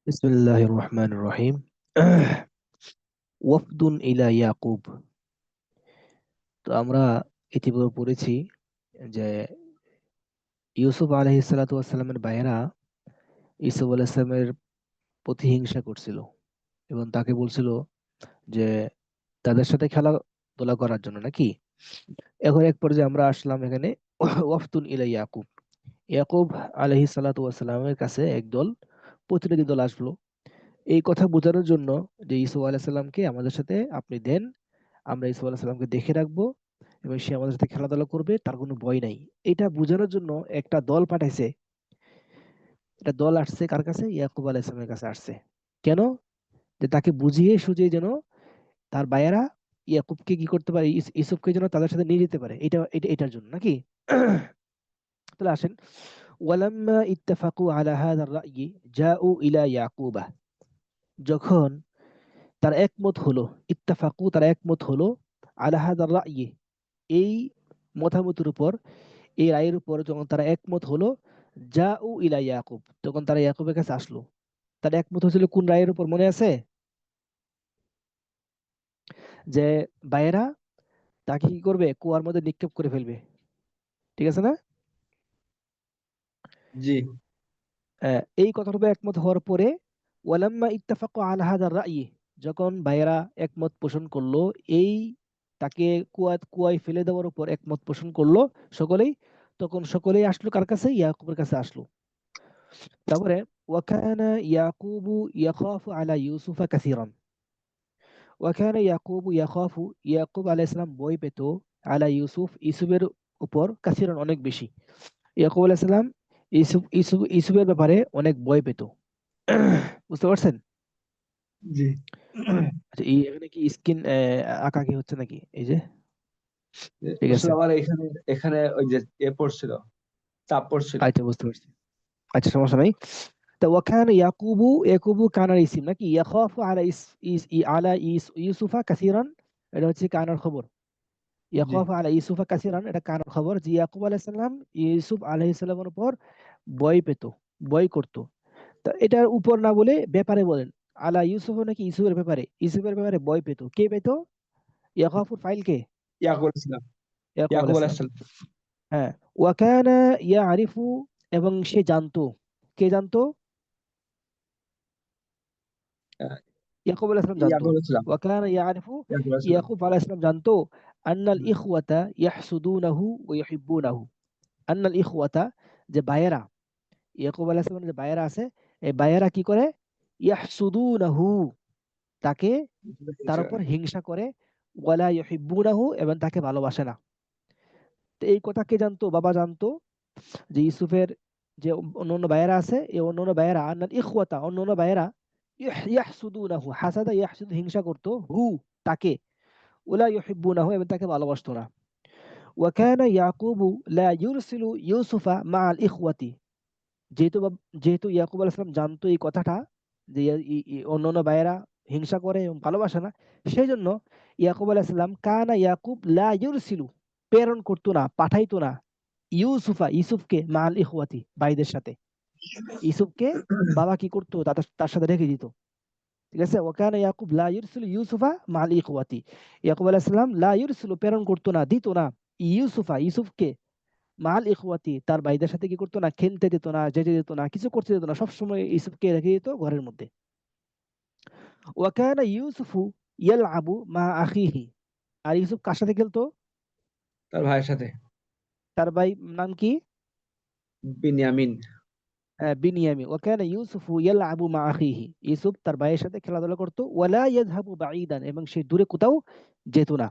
বিসমিল্লাহির রহমানির রহিম। ওয়াফদুন ইলা ইয়াকুব। তো আমরা ইতিপূর্বে পড়েছি যে ইউসুফ আলাইহিস সালাতু ওয়াস সালামের ভাইয়েরা ইউসুফ আলাইহিস সালামের প্রতি হিংসা করছিল এবং তাকে বলছিল যে তাদের সাথে খেলাধুলা করার জন্য নাকি। এখন এক পর্যায়ে আমরা আসলাম এখানে ওয়াফদুন ইলা ইয়াকুব। ইয়াকুব আলাইহিস সালাতু ওয়াস সালামের কাছে একদল প্রতিনিধি দল আসলো এই কথা বোঝানোর জন্য যে ইউসুফ আলাইহিস সালামকে আমাদের সাথে আপনি দেন, আমরা ইসা আলাইহিস সালামকে দেখে রাখবো এবং সে আমাদের সাথে খেলাধুলা করবে, তার কোনো ভয় নাই। এটা বোঝানোর জন্য একটা দল পাঠাইছে। এটা দল আসছে কার কাছে? ইয়াকুব আলাইহিস সালামের কাছে আসছে। কেন? যে তাকে বুঝিয়ে সুঝিয়ে যেন তার ভাইয়েরা ইয়াকুবকে কি করতে পারে, ইউসুফকে যেন তাদের সাথে নিয়ে যেতে পারে। এটার জন্য নাকি। তাহলে আসেন, ওয়ালাম্মা ইত্তাফাকু আলা হাযার রা'য়ি জাউ ইলা ইয়াকুবা। যখন তারা একমত হলো, ইত্তাফাকু তারা একমত হলো, আলা হাযার রা'য়ি এই মতামতের উপর, এই রায়ের উপর যখন তারা একমত হলো, জাউ ইলা ইয়াকুব তখন তারা ইয়াকুবের কাছে আসলো। তারা একমত হয়েছিল কোন রায়ের উপর মনে আছে? যে ভাইয়েরা তাকে কি করবে? কুয়ার মধ্যে নিক্ষেপ করে ফেলবে। ঠিক আছে না? জি। এই কথার উপর একমত হওয়ার পরে ওয়ালাম্মা ইত্তাফাকু আলা হাযার রা'য়ি যখন ভাইয়েরা একমত পোষণ করলো, এই তাকে কুয়ায় ফেলে দেওয়ার উপর একমত পোষণ করলো সকলেই, তখন সকলেই আসলো কার কাছে? ইয়াকুবের কাছে আসলো। তারপরে ওয়াকানা ইয়াকুবু ইয়াখাফু আলা ইউসুফা কাসীরান। ওয়াকানা ইয়াকুবু ইয়াখাফু, ইয়াকুব আলাইহিস সালাম ভয় পেত, আলা ইউসুফের উপর, কাসীরান অনেক বেশি। ইয়াকুব আলাইহিস সালাম ইউসুফের ব্যাপারে অনেক ভয় পেত। বুঝতে পারছেন? জি। আচ্ছা, এই এখানে কি স্ক্রিন আঁকা কি হচ্ছে নাকি? এই যে ঠিক আসলে আছে। আমার এখানে এখানে ওই যে পড়ছিল, চাপ পড়ছিল। আচ্ছা, বুঝতে পারছি। আচ্ছা, সমস্যা নাই। তো ওয়াকানা ইয়াকুবু কানার ইসিম নাকি, ইয়াখাফু আলা ইউসুফা কাসীরান, এটা হচ্ছে কানার খবর। জি। ইয়াখাফু আলা ইউসুফা কাসীরান এটা কানার খবর, যে ইয়াকুব আলাইহিস সালাম ইউসুফ আলাইহিস সালামের উপর ভয় পেত, ভয় করত। তা এটার উপর না বলে ব্যাপারে বলেন। আলা ইউসুফ নাকি ইউসুফের ব্যাপারে ভয় পেত। কে পেত? ইয়াখাফুর ফাইল কে? ইয়াকুব আলাইহিস সালাম। ইয়াকুব ইয়াকুব আলাইহিস আলাইহিস সালাম। সালাম। হ্যাঁ। ওয়াকানা ইয়ারিফু এবং সে জানতো। কে জানতো? আহ, ইয়াকুব আলাইহিস সালাম জানতো। ইয়াকুব আলাইহিস সালাম। ওয়াকানা ইয়ারিফু, ইয়াকুব আলাইহিস সালাম। ইয়াকুব আলাইহিস সালাম জানতো, আন্নাল ইখওয়াতা ইয়াহসুদুনাহু ওয়া ইউহিব্বুনাহু। আন্নাল ইখওয়াতা, যে ভাইয়েরা, ইয়াকুব আলাইহিস সালামের যে ভাইয়েরা আছে, এই ভাইয়েরা কি করে? ইয়াহসুদুনাহু, তাকে, তার উপর হিংসা করে, ওয়ালা ইউহিব্বুনাহু এবং তাকে ভালোবাসে না। তো এই কথা কে জানতো? বাবা জানতো যে ইউসুফের যে অন্যান্য ভাইয়েরা আছে, এই অন্যান্য ভাইয়েরা, আন্নাল ইখওয়াতা অন্যান্য ভাইয়েরা, ইয়াহসুদুনাহু, হাসাদা ইয়াহসুদু হিংসা করতো, তাকে, ওলা ইউহিব্বুনাহু এবং তাকে ভালোবাসতো না। ওয়া কানা ইয়াকুবু লা ইউরসিলু ইউসুফা মাআল ইখওয়াতি। যেহেতু ইয়াকুব আলাইহিস সালাম জানতো এই কথাটা, যে অন্যান্য ভাইয়েরা হিংসা করে এবং ভালোবাসে না, সেই জন্য ইয়াকুব আলাইহিস সালাম, কানা ইয়াকুব লা ইউরসিলু, প্রেরণ করতো না, পাঠাইতো না, ইউসুফকে মাআল ইখওয়াতি, ভাইদের সাথে। ইউসুফকে বাবা কি করতো? তার সাথে রেখে দিত। ঠিক আছে। ওয়াকানা ইয়াকুব লা ইউরসিলু ইউসুফা মাল ইখওয়াতি। ইয়াকুব আলাইহিস সালাম লা ইউরসিলু, প্রেরণ করতো না, দিত না, ইউসুফকে মাল ইখওয়াতি, তার ভাইদের সাথে কি করতো না? খেলতে দিত না, যেতে দিত না, কিছু করতে দিত না, সবসময় ইউসুফকে রেখে দিত ঘরের মধ্যে। ওয়াকানা ইউসুফু ইয়ালআবু মা আখিহি। আর ইউসুফ কার সাথে খেলতো? তার ভাইয়ের সাথে। তার ভাই নাম কি? বিনিয়ামিন। বিনিয়ামিন। ওয়াকানা ইউসুফু ইয়ালআবু মা আখিহি, ইউসুফ তার ভাইয়ের সাথে খেলাধুলা করতো, ওয়ালা ইয়াযহাবু বাঈদান এবং সে দূরে কোথাও যেত না।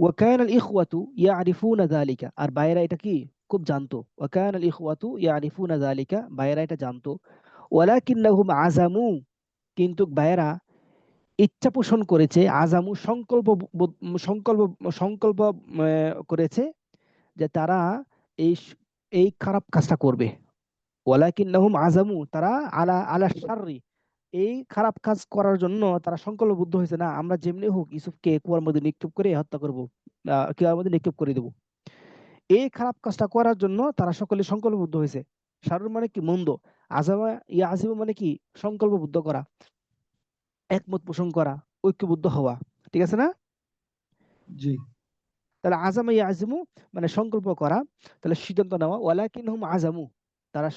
ওয়াকানা আল ইখওয়াতু ইয়ারিফুনা যালিকা, আর ভাইয়েরা এটা কি খুব জানতো। ওয়াকানা আল ইখওয়াতু ইয়ারিফুনা যালিকা, ভাইয়েরা এটা জানতো। ওয়ালাকিন্নাহুম আযামু, কিন্তু ভাইয়েরা ইচ্ছা পোষণ করেছে, আযামু সংকল্প সংকল্প করেছে যে তারা এই এই খারাপ কাজটা করবে। ওয়ালাকিন্নাহুম আযামু, তারা আলা আলা শাররি, এই খারাপ কাজ করার জন্য তারা সংকল্পবদ্ধ হয়েছে, না আমরা যেমনি হোক ইউসুফকে কুয়ার মধ্যে নিক্ষেপ করে হত্যা করব, কুয়ার মধ্যে নিক্ষেপ করে দেব। এই খারাপ কাজটা করার জন্য তারা সকলে সংকল্পবদ্ধ হয়েছে। শারুর মানে কি মন্দ, আজামা ইয়াজিমু মানে কি সংকল্পবদ্ধ করা, একমত পোষণ করা, ঐক্যবদ্ধ হওয়া। ঠিক আছে না? জি। তাহলে আজামা ইয়াজিমু মানে সংকল্প করা, তাহলে সিদ্ধান্ত নেওয়া। ওয়ালাকিনহুম আজামু, তারা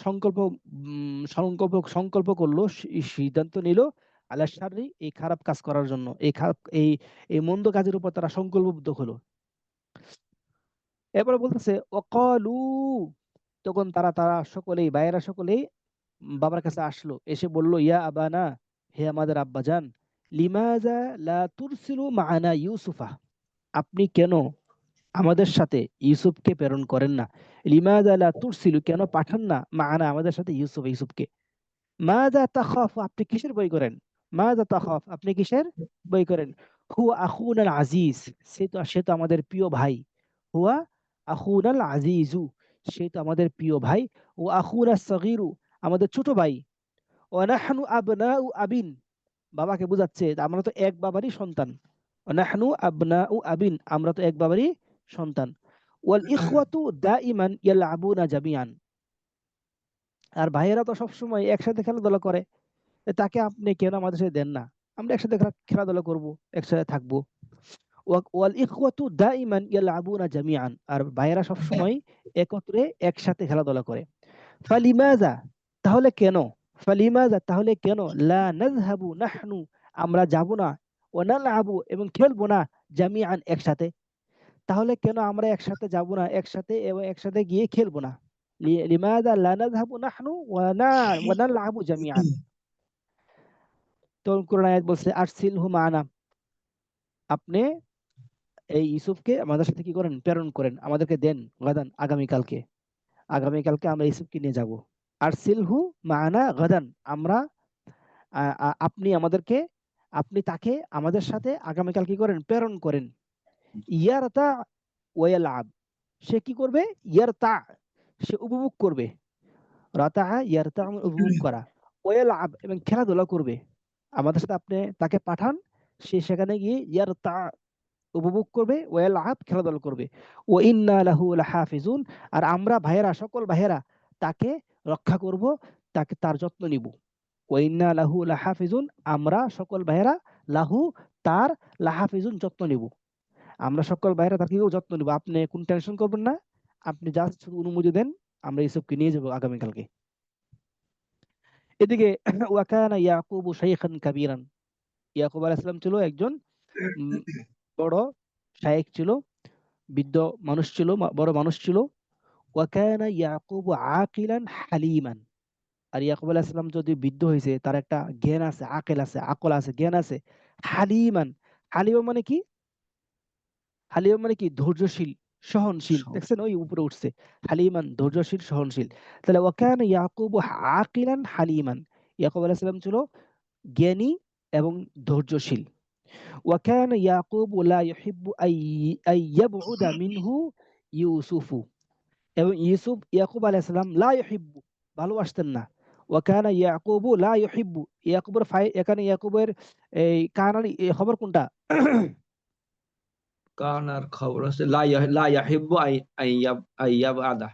সংকল্প করলো, সিদ্ধান্ত নিল, আলা শাররি, এই খারাপ কাজ করার জন্য, এই এই মন্দ কাজের উপর তারা সংকল্পবদ্ধ হলো। এরপরে বলতেছে অকালু, তখন তারা তারা সকলেই, ভাইয়েরা সকলেই বাবার কাছে আসলো, এসে বলল, ইয়া আবানা, হে আমাদের আব্বাজান, লিমাজা লা তুরসিলু মাআনা ইউসুফা, আপনি কেন আমাদের সাথে ইউসুফকে প্রেরণ করেন না? লিমাজা লা তুরসিলু, কেন পাঠান না, মাআনা আমাদের সাথে ইউসুফকে। মাযা তাখাফু, আপনি কিসের বই করেন? মাযা তাখাফ, আপনি কিসের বই করেন? হুয়া আখুনাল আজিজ, সে তো আমাদের প্রিয় ভাই। হুয়া আখুনাল আজিজু, সে তো আমাদের প্রিয় ভাই। ও আখুনা সগীরু, আমাদের ছোট ভাই। ওয়া নাহনু আবনাউ আবিন, বাবাকে বোঝাচ্ছে আমরা তো এক বাবারই সন্তান। ওয়া নাহনু আবনাউ আবিন, আমরা তো এক বাবারই সন্তান। ওয়াল ইখওয়াতু দাইমান ইয়ালআবুনা জামিআন, আর ভাইয়েরা তো সবসময় একসাথে খেলাধুলা করে, তাকে আপনি কেন আমাদের সাথে দেন না? আমরা একসাথে খেলাধুলা করব, একসাথে থাকবো। ওয়াল ইখওয়াতু দাইমান ইয়ালআবুনা জামিআন, আর ভাইয়েরা সবসময় একত্রে একসাথে খেলাধুলা করে। ফালিমাযা, তাহলে কেন? ফালিমাযা, তাহলে কেন? লা নাযহাবু নাহনু, আমরা যাব না, ওয়া নালআবু, এবং খেলবো না, জামিআন, একসাথে। তাহলে কেন আমরা একসাথে যাব না, একসাথে এবং একসাথে গিয়ে খেলবো না? লিমাযা লা নাযহাবু নাহনু ওয়া নালআবু জামিআন। তখন কোরআন আয়াত বলছে আরসিলহু মা'ানা, আপনি এই ইউসুফকে আমাদের সাথে কি করেন? প্রেরণ করেন, আমাদেরকে দেন, গাদান, আগামীকালকে। আগামীকালকে আমরা ইউসুফকে নিয়ে যাব। আরসিলহু মা'ানা গাদান, আমরা আপনি আমাদেরকে, আপনি তাকে আমাদের সাথে আগামীকাল কি করেন? প্রেরণ করেন। ইয়ারতা ওয়ায়ালআব, সে কি করবে? ইয়ারতা, সে উপভোগ করবে। রাতা, ইয়ারতা, উপভোগ করা। ওয়ায়ালআব, এবং খেলাধুলা করবে। আমাদের সাথে আপনি তাকে পাঠান, সে সেখানে গিয়ে ইয়ারতা, উপভোগ করবে, ওয়ায়ালআব, খেলাধুলা করবে। ও ইন্না লাহু লাহাফিজুন, আর আমরা ভাইয়েরা, সকল ভাইয়েরা তাকে রক্ষা করব, তাকে তার যত্ন নিব। ওয়াইন্না লাহু লাহাফিজুন, আমরা সকল ভাইয়েরা, লাহু, তার, লাহাফিজুন, যত্ন নিব। আমরা সকল ভাইয়েরা তার কি করব? যত্ন নিব। আপনি কোন টেনশন করবেন না, আপনি জাস্ট শুধু অনুমতি দেন, আমরা ইউসুফকে নিয়ে যাব আগামীকালকে। এদিকে ওয়াকানা ইয়াকুবু শাইখান কাবীরান, ইয়াকুব আলাইহিস সালাম ছিল একজন বড় শাইখ ছিল, বৃদ্ধ মানুষ ছিল, বড় মানুষ ছিল। ওয়াকানা ইয়াকুবু আকিলান হালিমান, আর ইয়াকুব আলাইহিস সালাম যদি বৃদ্ধ হয়েছে, তার একটা জ্ঞান আছে, আকল আছে, আকল আছে, জ্ঞান আছে। হালিমান, হালিমা মানে কি? হালিমা মানে কি? ধৈর্যশীল, সহনশীল। দেখছেন, ওই উপরে উঠছে, হালিমান, ধৈর্যশীল, সহনশীল। তাহলে ওয়াকানা ইয়াকুবু আকিলান হালিমান, ইয়াকুব আলাইহিস সালাম ছিল জ্ঞানী এবং ধৈর্যশীল। ওয়াকানা ইয়াকুবু লা ইউহিব্বু আইয়াবউদা মিনহু ইউসুফু, এবং ইয়াকুব আলাইহিস সালাম লা ইউহিব্বু, ভালোবাসতেন না। ওয়াকানা ইয়াকুবু লা ইউহিব্বু, ইয়াকুবের এখানে ইয়াকুবের এই কানানি খবর কোনটা? কানার খবর আছে লা ইয়াহিব্বু আইয়াব আদা,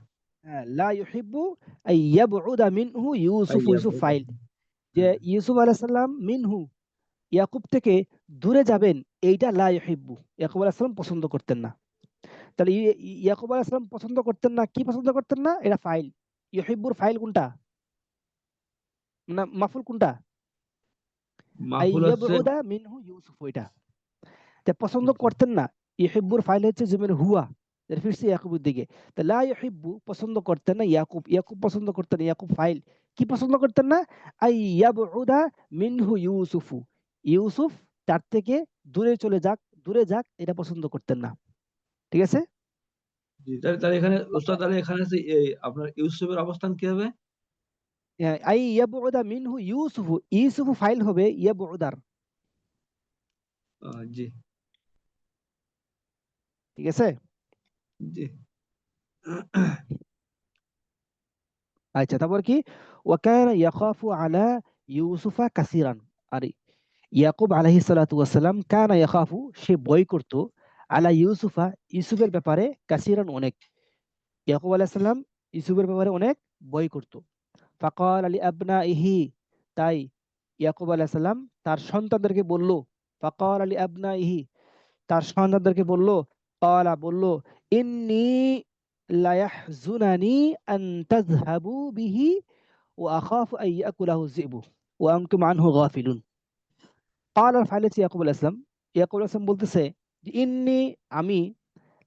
হ্যাঁ, লা ইউহিব্বু আইয়াবউদা মিনহু ইউসুফু, আইয়াব ইউসুফ ফাইল, যে হ্যাঁ। ইউসুফ আলাইহিস সালাম মিনহু, ইয়াকুব থেকে দূরে যাবেন, এইটা লা ইউহিব্বু, ইয়াকুব আলাইহিস সালাম পছন্দ করতেন না। তাহলে ইয়াকুব আলাইহিস সালাম পছন্দ করতেন না, কি পছন্দ করতেন না? এটা ফাইল। ইউহিব্বুর ফাইল কোনটা, না মাফুল কোনটা? মাহফুল হচ্ছে আইয়াবউদা মিনহু ইউসুফ, ওইটা তা পছন্দ করতেন না। ইউহিব্বুর ফাইল হচ্ছে যেমন হুয়া, এর ফিরছে ইয়াকুবের দিকে। তা লা ইউহিব্বু, পছন্দ করতেন না ইয়াকুব, ইয়াকুব পছন্দ করতেন না, ইয়াকুব ফাইল, কি পছন্দ করতেন না? আইয়াবউদা মিনহু ইউসুফু, ইউসুফ তার থেকে দূরে চলে যাক, দূরে যাক, এটা পছন্দ করতেন না। ঠিক আছে? জি। তাহলে এখানে উস্তাদ, তাহলে এখানে আছে এই আপনার ইউসুফের অবস্থান কি হবে? আইয়াবউদা মিনহু ইউসুফু, ইউসুফু ফাইল হবে ইয়াবউদার। জি। ঠিক আছে? জি। আচ্ছা, তারপর কি? ওয়াকানা ইয়াখাফু আলা ইউসুফা কাসিরান, আর ইয়াকুব আলাইহিস সালাতু ওয়াসসালাম, কানা ইয়াখাফু, সে ভয় করত, আলা ইউসুফা, ইউসুফের ব্যাপারে, কাসিরান, অনেক। ইয়াকুব আলাইহিস সালাম ইউসুফের ব্যাপারে অনেক ভয় করত। ফাকাল আলী আবনা ইহি, তাই ইয়াকুব আলাইহিস সালাম তার সন্তানদেরকে বলল, ফাকাল আলী আবনা ইহি, তার সন্তানদেরকে বলল, ক্বালা বলল, ইন্নী লায়াহজুনানি আন তাযহাবু বিহি ওয়া আখাফু আন ইয়াকুলাহু যিবু ওয়া আনতুম আনহু গাফিলুন। ক্বালা ফাইলাতি ইয়াকুব আলাইহিস সালাম, ইয়াকুব আলাইহিস সালাম বলতেছে যে ইন্নী, আমি,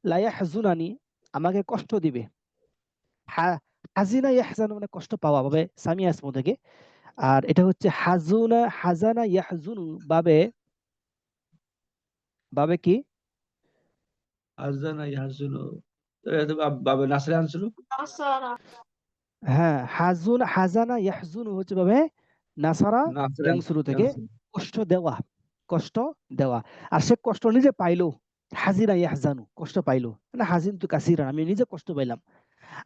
লায়াহজুনানি, আমাকে কষ্ট দিবে। হাজিনা ইয়াহজানু মানে কষ্ট পাওয়া, ভাবে সামিয়া ইসমু থেকে। আর এটা হচ্ছে হাজুনা, হাজানা ইয়াহজুনু বাবে, বাবে কি? আরজানা ইয়াহজুনু, এটা বাবে নাসরে আনছিল। হ্যাঁ, হাজানা ইয়াহজুনু হচ্ছে ভাবে নাসারা নাসরে ইয়ানসুরু থেকে আনছিল। কষ্ট দেওয়া, কষ্ট দেওয়া। আর সে কষ্ট নিজে পাইলো, হাজিনা ইয়াহজানু কষ্ট পাইলো, মানে হাজিন তু কাসিরা, আমি নিজে কষ্ট পাইলাম।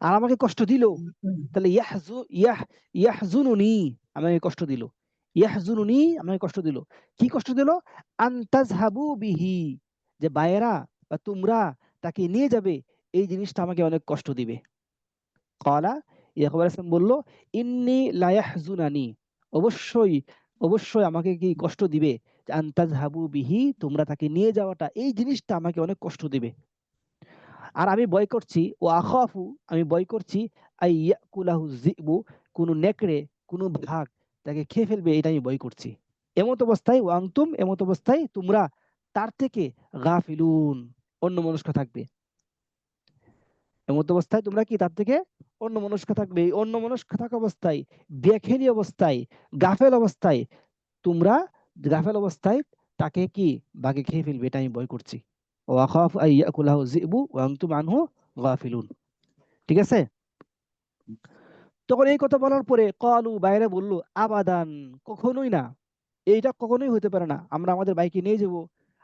আর আমাকে কষ্ট দিল, তাহলে ইয়াহজুনুনি, আমাকে কষ্ট দিল, ইয়াহজুনুনি আমাকে কষ্ট দিল। কি কষ্ট দিল? আনতাজহাবু বিহি, যে বায়েরা বা তোমরা তাকে নিয়ে যাবে, এই জিনিসটা আমাকে অনেক কষ্ট দিবে। ক্বালা, ইয়াকুব আলাইহিস সালাম বলল, ইন্নী লায়াহজুনানি, অবশ্যই অবশ্যই আমাকে কি কষ্ট দিবে, যে আনতাজহাবু বিহি, তোমরা তাকে নিয়ে যাওয়াটা, এই জিনিসটা আমাকে অনেক কষ্ট দিবে। আর আমি ভয় করছি, ও আখাফু, আমি ভয় করছি, আইয়াকুলাহু যিবু, কোন নেকড়ে, কোন বাঘ তাকে খেয়ে ফেলবে, এটা আমি ভয় করছি। এমত অবস্থায় ওয়াংতুম, এমত অবস্থায় তোমরা তার থেকে গাফিলুন, অন্যমনস্ক থাকবে। এমত অবস্থায় তোমরা কি তার থেকে অন্যমনস্ক থাকবে। এই অন্যমনস্ক থাকা অবস্থায়, বেখেয়ালি অবস্থায়, গাফেল অবস্থায় তোমরা, গাফেল অবস্থায় তাকে কি বাঘে খেয়ে ফেলবে, এটা আমি ভয় করছি। ও আখাফু আইয়াকুলাহু যিবু ওয়া আনতুম আনহু গাফিলুন। ঠিক আছে? তখন এই কথা বলার পরে ক্বালু, বাইরে বলল, আবাদান, কখনোই না, এইটা কখনোই হতে পারে না। আমরা আমাদের ভাইকে নিয়ে যাব,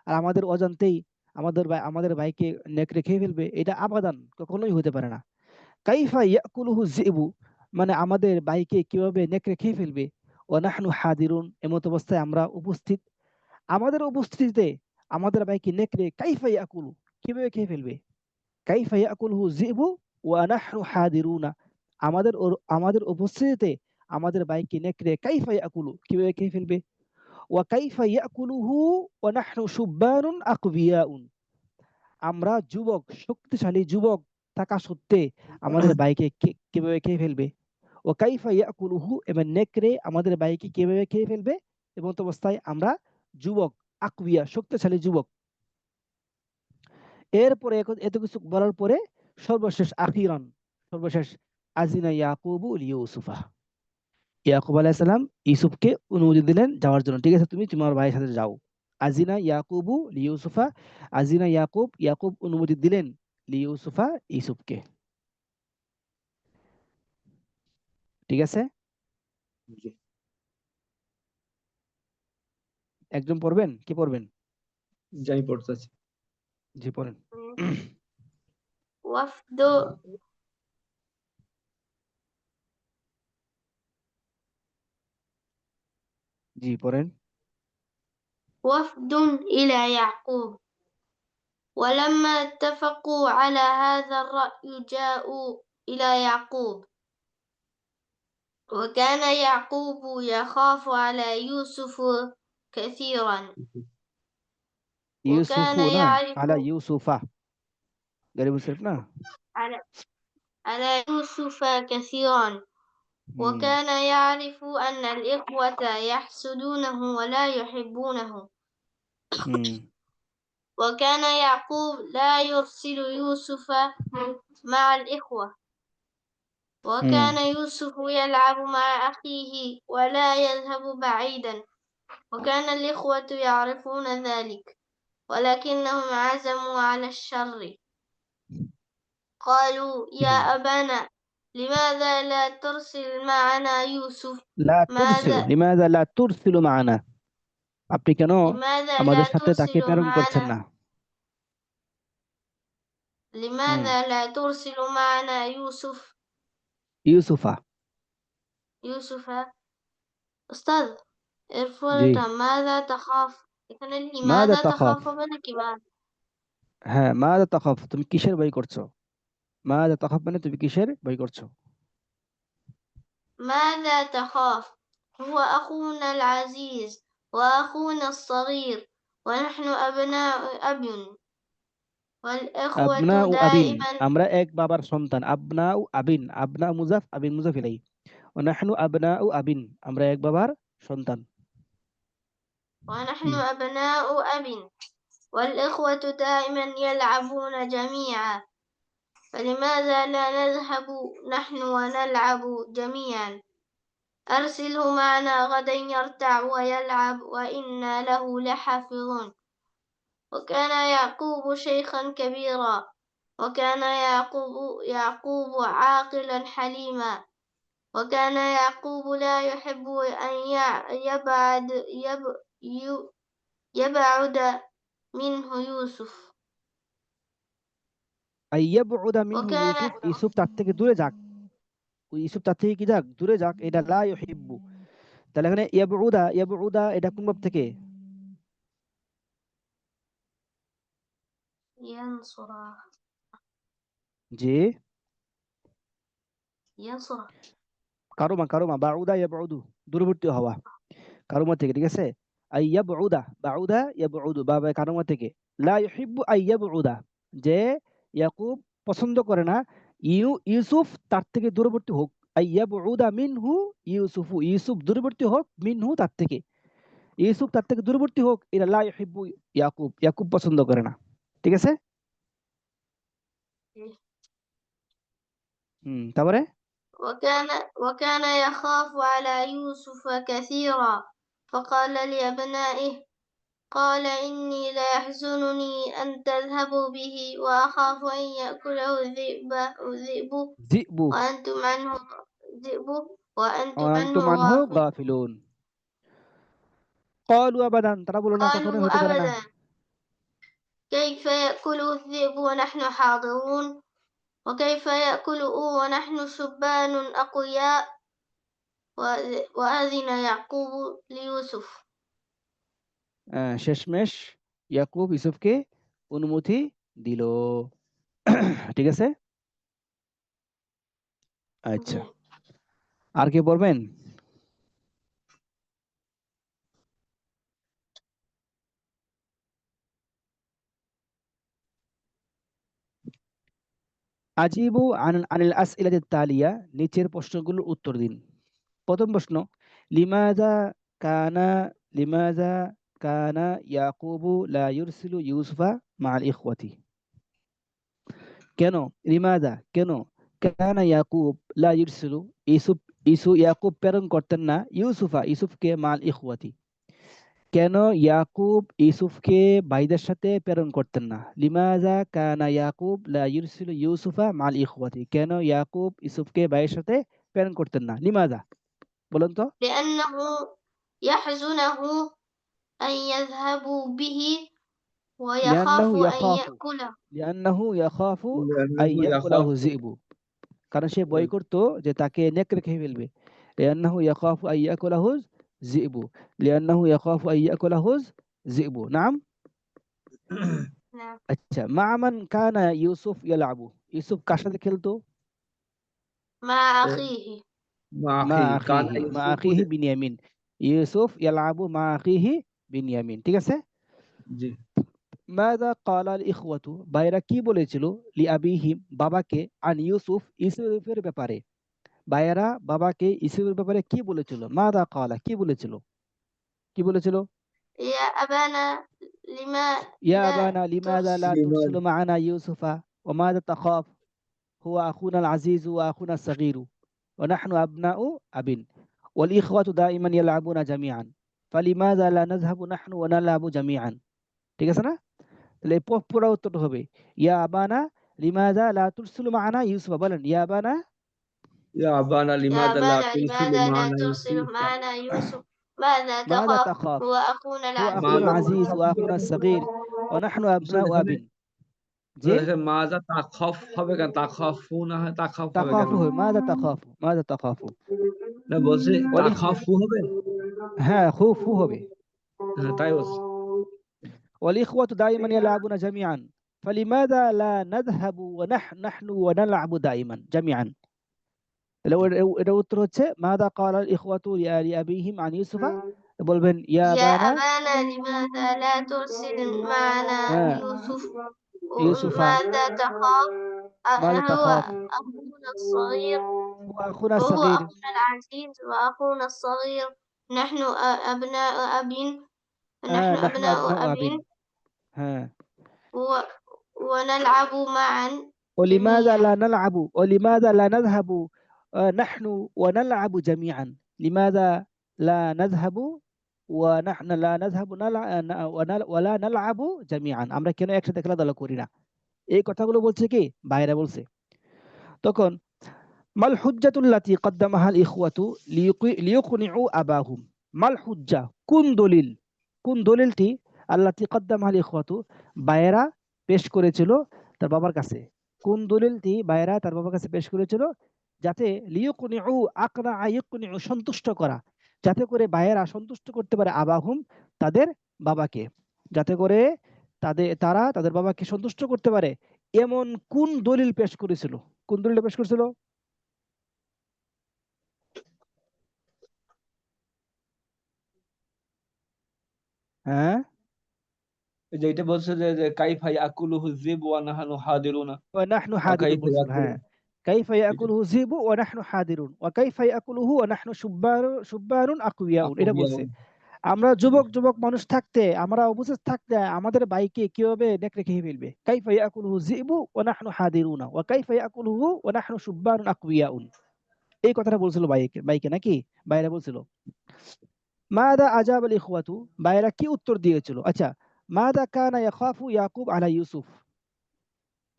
আর আমাদের অজান্তেই আমাদের ভাইকে নেকড়ে খেয়ে ফেলবে, এটা আবাদান কখনোই হতে পারে না। কাইফা ইয়াকুলুহু যিবু, মানে আমাদের ভাইকে কিভাবে নেকড়ে খেয়ে ফেলবে, ওয়া নাহনু হাদিরুন, এমত অবস্থায় আমরা উপস্থিত। আমাদের উপস্থিতিতে আমাদের ভাইকে নেকড়ে কাইফা ইয়াকুলু, কিভাবে খেয়ে ফেলবে। কাইফা ইয়াকুলুহু যিবু ওয়া নাহনু হাদিরুনা, আমাদের উপস্থিতিতে আমাদের ভাইকে নেকড়ে কাইফা ইয়াকুলু, কিভাবে খেয়ে ফেলবে। ওয়া কাইফা ইয়াকুলুহু ওয়া নাহনু শুববানুন আকবিয়াউন, আমরা যুবক, শক্তিশালী যুবক থাকা সত্ত্বে আমাদের ভাইকে কিভাবে খেয়ে ফেলবে। ও কাইফা ইয়াকুলুহু, এবং নেকড়ে আমাদের ভাইকে কিভাবে খেয়ে ফেলবে, এবং তো অবস্থায় আমরা যুবক, আকবিয়া শক্তিশালী যুবক। এরপরে এত কিছু বলার পরে সর্বশেষ আখিরান, সর্বশেষ, আজিনা ইয়াকুবু লিইউসুফা, ইয়াকুব আলাইহিস সালাম ইউসুফকে অনুমতি দিলেন যাওয়ার জন্য। ঠিক আছে, তুমি তোমার ভাইয়ের সাথে যাও। আজিনা ইয়াকুবু লিইউসুফা, আজিনা ইয়াকুব, ইয়াকুব অনুমতি দিলেন লিইউসুফা, ইউসুফকে। ঠিক আছে, জি, একজন পড়বেন, কি পড়বেন? যাই পড়তেছি। জি পড়েন। وفد জি পড়েন। وفد إلى يعقوب، ولما اتفقوا على هذا الرأي جاءوا إلى يعقوب، وكان يعقوب يخاف على يوسف كثيرا، وكان ইউসুফু না, يعرف আলা ইউসুফা, গালিব শরীফ না। على على يوسف كثيرا، হুম وكان يعرف أن الإخوة يحسدونه ولا يحبونه، হুম وكان يعقوب لا يرسل يوسف مع الإخوة، হুম وكان يوسف يلعب مع أخيه ولا يذهب بعيدا، وكان الإخوة يعرفون ذلك، ولكنهم عزموا على الشر. قالوا يا হুম أبانا لماذا لا ترسل معنا يوسف؟ লা তুরসিলু, ماذا লিমাযা লা তুরসিলু মা'ানা, আপনি কেন لماذا لا আমাদের সাথে তাকে ترسل প্রেরণ করছেন معنا না? হুম, لماذا لا ترسل معنا ইউসুফা। يوسف أستاذ জি, এরপরটা ماذا تخاف, এখানে মাযা لماذا তাখাফ, تخاف মানে কি বা হ্যাঁ মাযা তাখাফ, তুমি কিসের ভয় করছো। মাযা তাখাফ মানে তুমি কিসের ভয় করছো। ماذا تخاف؟ هو أخونا العزيز وأخونا الصغير ونحن أبناء أب والإخوة আবনা ও আবিন, دائما আমরা এক বাবার সন্তান। আবনা ও আবিন, আবনা মুজাফ, আবিন মুজাফ ইলাইহি। ওয়া নাহনু আবনা ও আবিন, আমরা এক বাবার সন্তান। ونحن أبناء أب والإخوة دائما يلعبون جميعا فلماذا لا نذهب نحن ونلعب جميعا أرسله معنا غدا يرتع ويلعب وإنا له لحافظون وكان يعقوب شيخا كبيرا وكان يعقوب عاقلا حليما وكان يعقوب لا يحب أن يبعد منه يوسف আইয়াবউদা মিনহু وكان ইউসুফ, ইউসুফ তার থেকে দূরে যাক। ওই ইউসুফ তার থেকে কি যাক? দূরে যাক। এটা লা ইউহিব্বু। তাহলে এখানে ইয়াবউদা, ইয়াবউদা এটা কোন বাব থেকে? ينصر জি, ينصر কারুমা, কারুমা, বাউদা ইয়াবউদু, দূরবর্তী হওয়া, কারুমা থেকে, ঠিক আছে? আইয়াবউদা, বাউদা ইয়াবউদু, বা কারুমা থেকে। লা ইউহিব্বু আইয়াবউদা, যে ইয়াকুব পছন্দ করে না ইউসুফ তার থেকে দূরবর্তী হোক। আইয়াবউদা মিনহু ইউসুফু, ইউসুফ দূরবর্তী হোক, মিনহু তার থেকে, ইউসুফ তার থেকে দূরবর্তী হোক। এটা লা ইউহিব্বু ইয়াকুব, ইয়াকুব পছন্দ করে না। ঠিক আছে? তারপরে وكان يخاف على يوسف كثيرا فقال لأبنائه قال إني ليحزنني أن تذهبوا به وأخاف أن يأكله الذئب যিবু وأنتم عنه ذئب وأنتم আনতুম عنه আনহু غافلون গাফিলুন। ক্বালু আবাদান, তারা বলল না, কখনোই قالوا হতে পারে না। أبدا كيف يأكله الذئب ونحن حاضرون وكيف يأكله ونحن شبان أقوياء وأذن يعقوب ليوسف শেষমেশ ইয়াকুব ইউসুফকে অনুমতি দিল। ঠিক আছে? আচ্ছা, আর কি পড়বেন? আজিবু আনিল আসইলাতিত তালিয়া, নিচের প্রশ্নগুলোর উত্তর দিন। প্রথম প্রশ্ন, লিমাযা কানা লিমাযা কানা ইয়াকুবু লা ইউরসিলু ইউসুফা মা'আল ইখওয়াতি। কেন? লিমাযা, কেন? কানা ইয়াকুব লা ইউরসিলু, ইয়াকুব প্রেরণ করতেন না ইউসুফা, ইউসুফকে, মা'আল ইখওয়াতি। কেন ইয়াকুব ইউসুফকে ভাইদের সাথে প্রেরণ করতেন না? লিমাযা কানা ইয়াকুব লা ইউরসিলু ইউসুফা মা'আল ইখওয়াতি, কেন ইয়াকুব ইউসুফকে ভাইয়ের সাথে প্রেরণ করতেন না? লিমাযা, বলুন তো। لأنه يحزنه أن يذهبوا به লিআন্নাহু ويخاف أن ইয়াখাফু, يأكله লিআন্নাহু ইয়াখাফু لأنه আইয়াকুলাহু يخاف যিবু, কারণ সে ভয় করতো যে তাকে নেকড়ে খেয়ে ফেলবে। লিআন্নাহু ইয়াখাফু আইয়াকুলাহু যিবু, লিআন্নাহু ইয়াখাফু আইয়াকুলাহু যিবু। নাম। نعم আচ্ছা, মা মান কানা ইউসুফ ইয়ালাবু, ইউসুফ কার সাথে খেলতো? مع أخيه مع মা أخيه كان আখিহি, মা يوسف আখিহি বিনিয়ামিন, ইউসুফ ইয়ালাবু মা আখিহি বিনিয়ামিন। ঠিক আছে? জি মাযা ক্বালাল ইখওয়াতু, ভাইরা কি বলেছিল? লিআবিহিম, বাবাকে, আন ইউসুফ, ইউসুফের ব্যাপারে। ভাইয়েরা বাবাকে ইউসুফের ব্যাপারে কি বলেছিল? মাযা ক্বালা, কি বলেছিল? কি বলেছিল? يا أبانا لما ইয়া لا আবানা লিমাযা লা لماذا তুরসিলু মা'ানা ইউসুফা ওয়া মাযা তাখাফ হুয়া আখুনা আল আজিজু ওয়া আখুনা আস-সাগীরু ওয়া নাহনু আবনাউ আবিন ওয়াল ইখওয়াতু দাইমান ইয়ালআবুনা জামিআন ফালিমাযা লা নাযহাবু নাহনু ওয়া নালআবু জামিআন। ঠিক আছে না? তাহলে পুরো উত্তরটা হবে ইয়া আবানা লিমাযা লা তুরসিলু মা'ানা ইউসুফা। বলেন, ইয়া আবানা يا أبانا يا لماذا لا أبانا ترسل لماذا لا معنا ترسل يوسف معنا يوسف ماذا মাযা تخاف তাখাফ هو أخونا হুয়া العزيز আখুনা ماذا আল আজিজ تخاف ওয়া আখুনা আস-সাগীর ওয়া নাহনু আসলে আবনাউ এখানে আবিন। জি, দেখেন মাযা তাখাফ হবে কেন? তাখাফু না হয় তাখাফ হবে কেন? তাখাফু হবে, মাযা তাখাফু, মাযা তাখাফু। না বলছি ওয়াল ইখ, তাখাফু হবে? হ্যাঁ, খুফু হবে। হ্যাঁ তাই বলছি। والإخوة دائما يلعبون جميعا فلماذا لا نذهب ونحن نحن ونلعب دائما جميعا؟ তাহলে এটা উত্তর হচ্ছে মাদা ক্বালাল ইখওয়াতু লিআবিহিম আন ইউসুফা, বলবেন ইয়া يا আবানা أبانا لماذا لا ترسل معنا হ্যাঁ يوسف ইউসুফা ماذا تخاف মাযা هو তাখাফ أخونا الصغير ওয়া আখুনা وهو সাগীর أخونا العزيز وأخونا الصغير نحن أبناء أب نحن নাহনু أبناء আবনাউ أب আবিন হ্যাঁ ونلعب معا ولماذا جميعا لا نلعب ولماذا لا نذهب نحن ونلعب جميعا لماذا لا نذهب ونحن لا نذهب ولا نلعب جميعا আমরা কেন একসাথে খেলাধুলা করি না, এই কথাগুলো বলছে কি বাইরে বলছে। তখন মাল হুজ্জাতুল্লাতি কদ্দামাহাল ইখওয়াতু লিয়ুকনিউ আবাহুম, মাল হুজ্জা কোন দলিল, কোন দলিলটি আল্লাতি কদ্দামাহাল ইখওয়াতু বাইরা পেশ করেছিল তার বাবার কাছে, কোন দলিলটি বাইরা তার বাবার কাছে পেশ করেছিল যাতে লিয়ুকনিউ আকনা আইয়ুকনিউ সন্তুষ্ট করা, যাতে করে বাইরা সন্তুষ্ট করতে পারে আবাহুম তাদের বাবাকে, যাতে করে তারা তাদের বাবাকে সন্তুষ্ট করতে পারে এমন কোন দলিল পেশ করেছিল, কোন দলিল পেশ করেছিল? হ্যাঁ যে এটা বলছে যে কাইফা ইয়াকুলুহু যিব ওয়া নাহনু হাদিরুনা ওয়ানাহনু ওয়া হাদিরুন কাইফা বলছিল, ইয়াকুলু হ্যাঁ কাইফা এটা ইয়াকুলুহু যিবু ওয়া নাহনু হাদিরুন ওয়া কাইফা ইয়াকুলুহু ওয়া নাহনু শুব্বানুন আকওয়াউন, এটা বলছে আকুবিয়াউন। আমরা যুবক যুবক মানুষ থাকতে, আমরা উপস্থিত থাকতে আমাদের ভাইকে কিভাবে নেকড়ে খেয়ে ফেলবে, কাইফা ইয়াকুলুহু যিবু ওয়া নাহনু হাদিরুনা ওয়া কাইফা ইয়াকুলুহু ওয়া নাহনু শুব্বানুন আকওয়াউন, এই কথাটা বলছিল ভাইকে ভাইকে নাকি বাইরে বলছিল। মাদা আজাব আল ইখওয়াতু, বাইরা কি উত্তর দিয়েছিল? আচ্ছা, মাদা কানা ইয়াখাফু ইয়াকুব আলা ইউসুফ,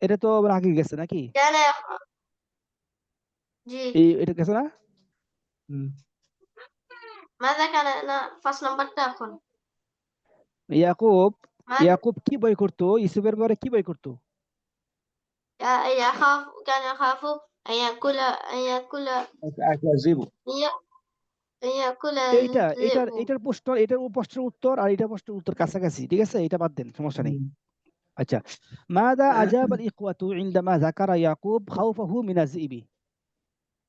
এটা তো আবার আগে গেছে নাকি, كان جي এটা গেছে না? হুম। ماذا كان فصل نمبر تاخن ইয়াকুব ماذا ইয়াকুব কি বই করতো, ইউসুফের পরে কি বই করতো? كان يخاف أن يأكل আকাযিবু أن يأكل এইটা الذئب এটার প্রশ্ন, এটার প্রশ্নের উত্তর আর এটা প্রশ্নের উত্তর কাছাকাছি, ঠিক আছে, এটা বাদ দেন, সমস্যা নেই। আচ্ছা, মাদা আজাব আল ইখওয়াতু ইনদামা যাকারা ইয়াকুব খাউফাহু মিনাজ যিবি,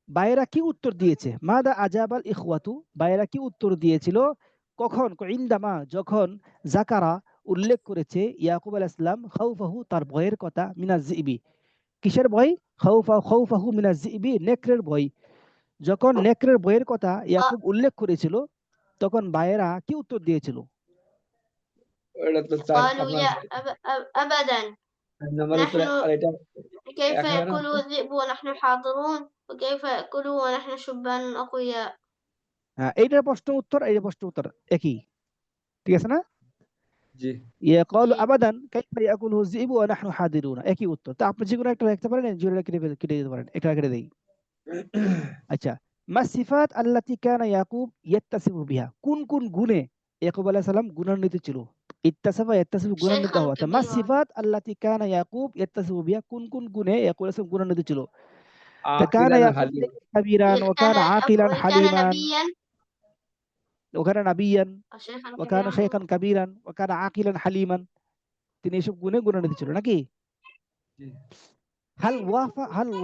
বাইরা কি উত্তর দিয়েছে? মাদা আজাব আল ইখওয়াতু, বাইরা কি উত্তর দিয়েছিল কখন? ইনদামা যখন, যাকারা উল্লেখ করেছে, ইয়াকুব আলাইহিস সালাম খাউফাহু তার ভয়ের কথা, মিনাজ যিবি কিসের ভয়? খাউফাহু মিনাজ যিবি নেকড়ের ভয়, যখন নেকড়ের ভয়ের কথা ইয়াকুব উল্লেখ করেছিল তখন বাইরা কি উত্তর দিয়েছিল? এটা তো তার قالوا আপনার يا أبدا নাম্বার উত্তরে, نحن আর এটা كيف 1000 يأكله الذئب ونحن حاضرون وكيف يأكله ونحن شبان أقوياء হ্যাঁ, এইটার প্রশ্ন উত্তর এইটার প্রশ্ন উত্তর একই, ঠিক আছে না? জি ইয়াকালু جي আবাদান কাইফা ইয়াকুলুহু যিবু ওয়া নাহনু হাদিরুনা, একই উত্তর। তো আপনি যেকোনো একটা লিখতে পারেন, যেকোনো কেটে দিতে পারেন, এটা কেটে দেই। আচ্ছা, মা সিফাত আল্লাতি কানা ইয়াকুব ইয়াত্তাসিফু বিহা, কোন কোন গুণে ইয়াকুব আলাইহিস সালাম গুণান্বিত ছিল? ইত্তাসাফা ইয়াত্তাসিফু গুণান্বিত شيخا হওয়া, তো মা كبيرا সিফাত আল্লাতি কানা ইয়াকুব ইয়াত্তাসিফু বিহা, কোন কোন গুণে ইয়াকুব আলাইহিস সালাম গুণান্বিত ছিল? তো কানা আকিলান ইয়াকুব হালিম শাইখান কাবীরান ওয়া কানা আকিলান كان হালিমান نبيا ওয়া কানা নাবিয়ান شيخا ওয়া কানা كبيرا শাইখান কাবীরান ওয়া কানা আকিলান হালিমান, তিনি এসব গুণে গুণান্বিত ছিল নাকি? জি هل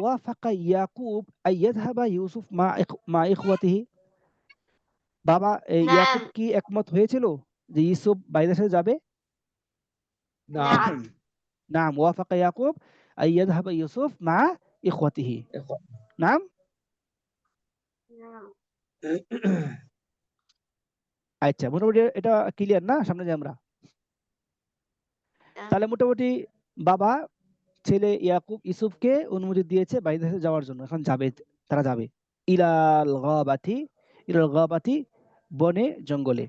وافق يعقوب أن يذهب يوسف مع إخوته, বাবা ইয়াকুব نعم কি একমত হয়েছিল যে ইউসুফ ভাইদের সাথে যাবে? না نعم নাম, ওয়াফাকা ইয়াকুব أن يذهب يوسف مع إخوته, নাম। نعم আচ্ছা, মোটামুটি এটা ক্লিয়ার না? সামনে যাই আমরা। তাহলে মোটামুটি বাবা ছেলে ইয়াকুব ইউসুফকে অনুমতি দিয়েছে ভাইদের সাথে যাওয়ার জন্য, এখন যাবে, তারা যাবে ইলাল গাবাতি বনে জঙ্গলে।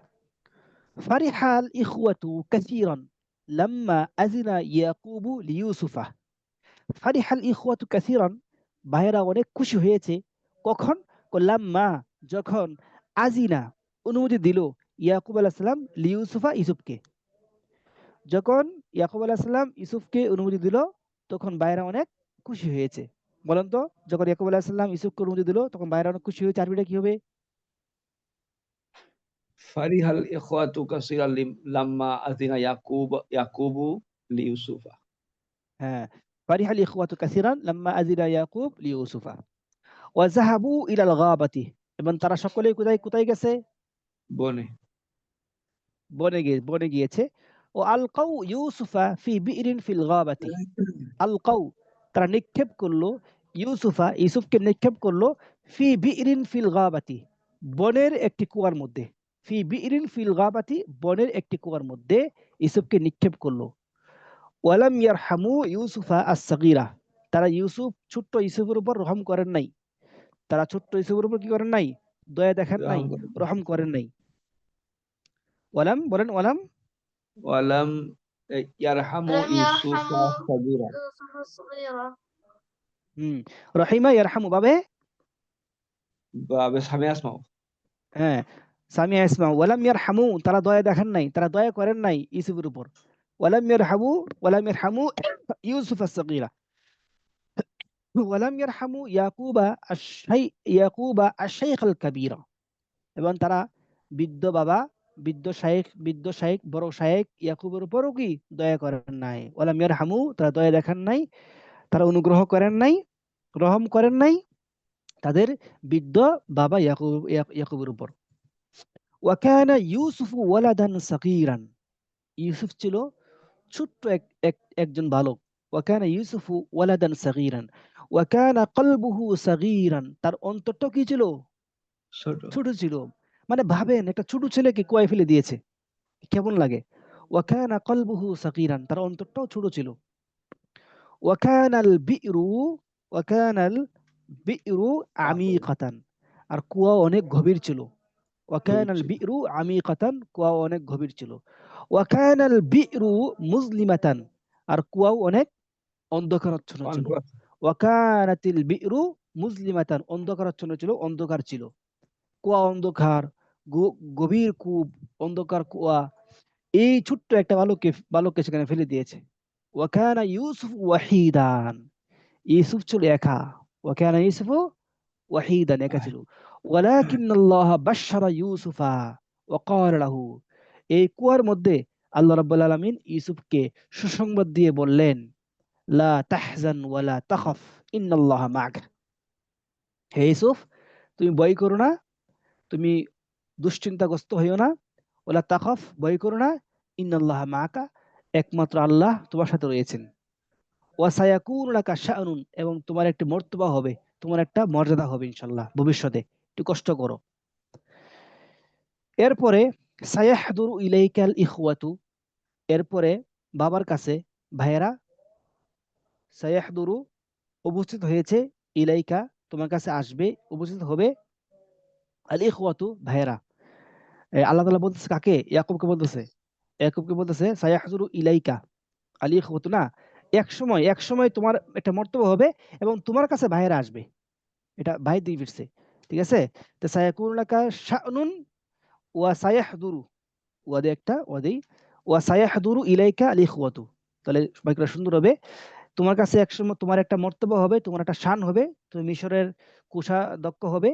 ফারিহাল ইখওয়াতু কাসীরান লাম্মা আযিনা ইয়াকুবু লিইউসুফা, ফারিহাল ইখওয়াতু কাসীরান, ভাইয়েরা অনেক খুশি হয়েছে কখন? লাম্মা যখন, আজিনা অনুমতি দিল, ইয়াকুব আলাইহিস সালাম লিইউসুফা ইউসুফকে, যখন ইয়াকুব আলাইহিস সালাম ইউসুফকে অনুমতি দিল তখন ভাইয়েরা অনেক খুশি হয়েছে। বলেন তো, যখন ইয়াকুব আলাইহিস সালাম ইউসুফকে অনুমতি দিল তখন ভাইয়েরা অনেক খুশি হয়েছে, আরবিটা কি হবে? ফারিহাল ইখওয়াতু কাসীরান লাম্মা আযিনা ইয়াকুবু লিইউসুফা। হ্যাঁ, ফারিহাল ইখওয়াতু কাসীরান লাম্মা আযিনা ইয়াকুব লিইউসুফা ওয়াজাহাবু ইলাল গাবাতি, এবং তারা সকলেই কোথায় কোথায় গেছে? বনে। বনে গিয়েছে। ও আলকাউ ইউসুফা ফি বিইরিন ফিল গাবাতি, আলকাউ তারা নিক্ষেপ করলো, ইউসুফকে নিক্ষেপ করলো, ফি বিইরিন ফিল গাবাতি বনের একটি কুয়ার মধ্যে, ফি বিইরিন ফিল গাবাতি বনের একটি কুয়ার মধ্যে ইউসুফকে নিক্ষেপ করলো। ওয়ালাম ইয়ারহামু ইউসুফা আস-সাগীরা, তারা ছোট্ট ইউসুফের উপর রহম করেন নাই, তারা ছোট্ট ইউসুফের উপর কি করেন নাই? দয়া দেখান নাই, রহম করেন নাই। ওয়ালাম বলেন, ওয়ালাম ওয়ালাম ইয়ারহামু ولم ইউসুফা يرحموا সাগীরা। يوسف الصغيرة রহিমা ইয়ারহামু বাবে বাবে সামে আসমাও। হ্যাঁ, সামিয়া ইসমা। ওয়ালাম ইয়ারহামু তারা দয়া দেখান নাই, তারা দয়া করেন নাই ইউসুফের উপর। ওয়ালাম ইয়ারহামু ইউসুফ আস-সাগীরা, ওয়ালাম ইয়ারহামু ইয়াকুবা আশ-শাইখ আল-কাবীরা, এবং তারা বৃদ্ধ বাবা, বৃদ্ধ শাইখ বড় শাইখ ইয়াকুবের উপরও কি দয়া করেন নাই। ওয়ালাম ইয়ারহামু তারা দয়া দেখান নাই, তারা অনুগ্রহ করেন নাই, রহম করেন নাই তাদের বৃদ্ধ বাবা ইয়াকুবের উপর। ওয়াকানা ইউসুফু ওয়ালাদান সাগীরান, ইউসুফ ছিল ছোট্ট একজন বালক। ওয়াকানা ইউসুফু ওয়ালাদান সাগীরান ওয়াকানা কলবুহু সাগীরান, তার অন্তরটা কি ছিল? ছোট। ছোট ছিল। মানে ভাবেন, একটা ছোট ছেলেকে কুয়ায় ফেলে দিয়েছে, কেমন লাগে? ওয়াকানা কলবুহু সাগীরান, তার অন্তরটাও ছোট ছিল। ওয়াকানাল বিরু ওয়াকানাল বিরু আমিকাতান, আর কুয়া অনেক গভীর ছিল। ওয়াকানাল বিরু আমিকাতান, কুয়া অনেক গভীর ছিল। ওয়াকানাল বিরু মুজলিমাতান, আর কুয়াও অনেক অন্ধকারাচ্ছন্ন ছিল। ওয়াকানাতিল বিরু মুজলিমাতান, অন্ধকারাচ্ছন্ন ছিল, অন্ধকার ছিল। কুয়া অন্ধকার, গভীর কূপ, অন্ধকার কুয়া, এই ছোট্ট একটা বালককে সেখানে ফেলে দিয়েছে। ওয়াকানা ইউসুফ ওয়াহিদান, ইউসুফ ছিল একা। ওয়াকানা ইউসুফ ওয়াহিদান, একা ছিল। ওয়ালাকিন্নাল্লাহ বাশশারা ইউসুফা ওয়াকাল লাহু, এই কুয়ার মধ্যে আল্লাহ রাব্বুল আলামিন ইউসুফকে সুসংবাদ দিয়ে বললেন, লা তাহজান ওয়ালা তাখাফ ইন্নাল্লাহা মা'ak, হে ইউসুফ তুমি ভয় করো না, তুমি দুশ্চিন্তাগ্রস্ত হইও না, ওয়ালা তাখাফ ভয় করো না, ইন্নাল্লাহা মা'aka একমাত্র আল্লাহ তোমার সাথে রয়েছেন। ওয়া সায়াকুনু লাকা শাআনুন, এবং তোমার একটা মর্তবা হবে, তোমার একটা মর্যাদা হবে ইনশাআল্লাহ ভবিষ্যতে, একটু কষ্ট করো। এরপরে সায়াহদুরু ইলাইকাল ইখওয়াতু, এরপরে বাবার কাছে ভাইয়েরা, সায়াহদুরু উপস্থিত হয়েছে, ইলাইকা তোমার কাছে আসবে, উপস্থিত হবে, আল ইখওয়াতু ভাইয়েরা। আল্লাহ তাআলা বলতেছে কাকে? ইয়াকুবকে বলতেছে, সায়াহদুরু ইলাইকা আল ইখওয়াতু, না, এক সময় তোমার একটা মর্তবা হবে এবং তোমার কাছে ভাইয়েরা আসবে, এটা ভাই দিয়ে ফিরছে, ঠিক আছে? তো সায়াকুনু লাকা শাআনুন ওয়া সায়াহদুরু, ওয়াদে একটা ওয়াদেই, ওয়া সায়াহদুরু ইলাইকা আল ইখওয়াতু, তাহলে বাক্যটা সুন্দর হবে, তোমার কাছে একসময় তোমার একটা মর্তবা হবে, তোমার একটা শান হবে, তুমি মিশরের কোষাধ্যক্ষ হবে,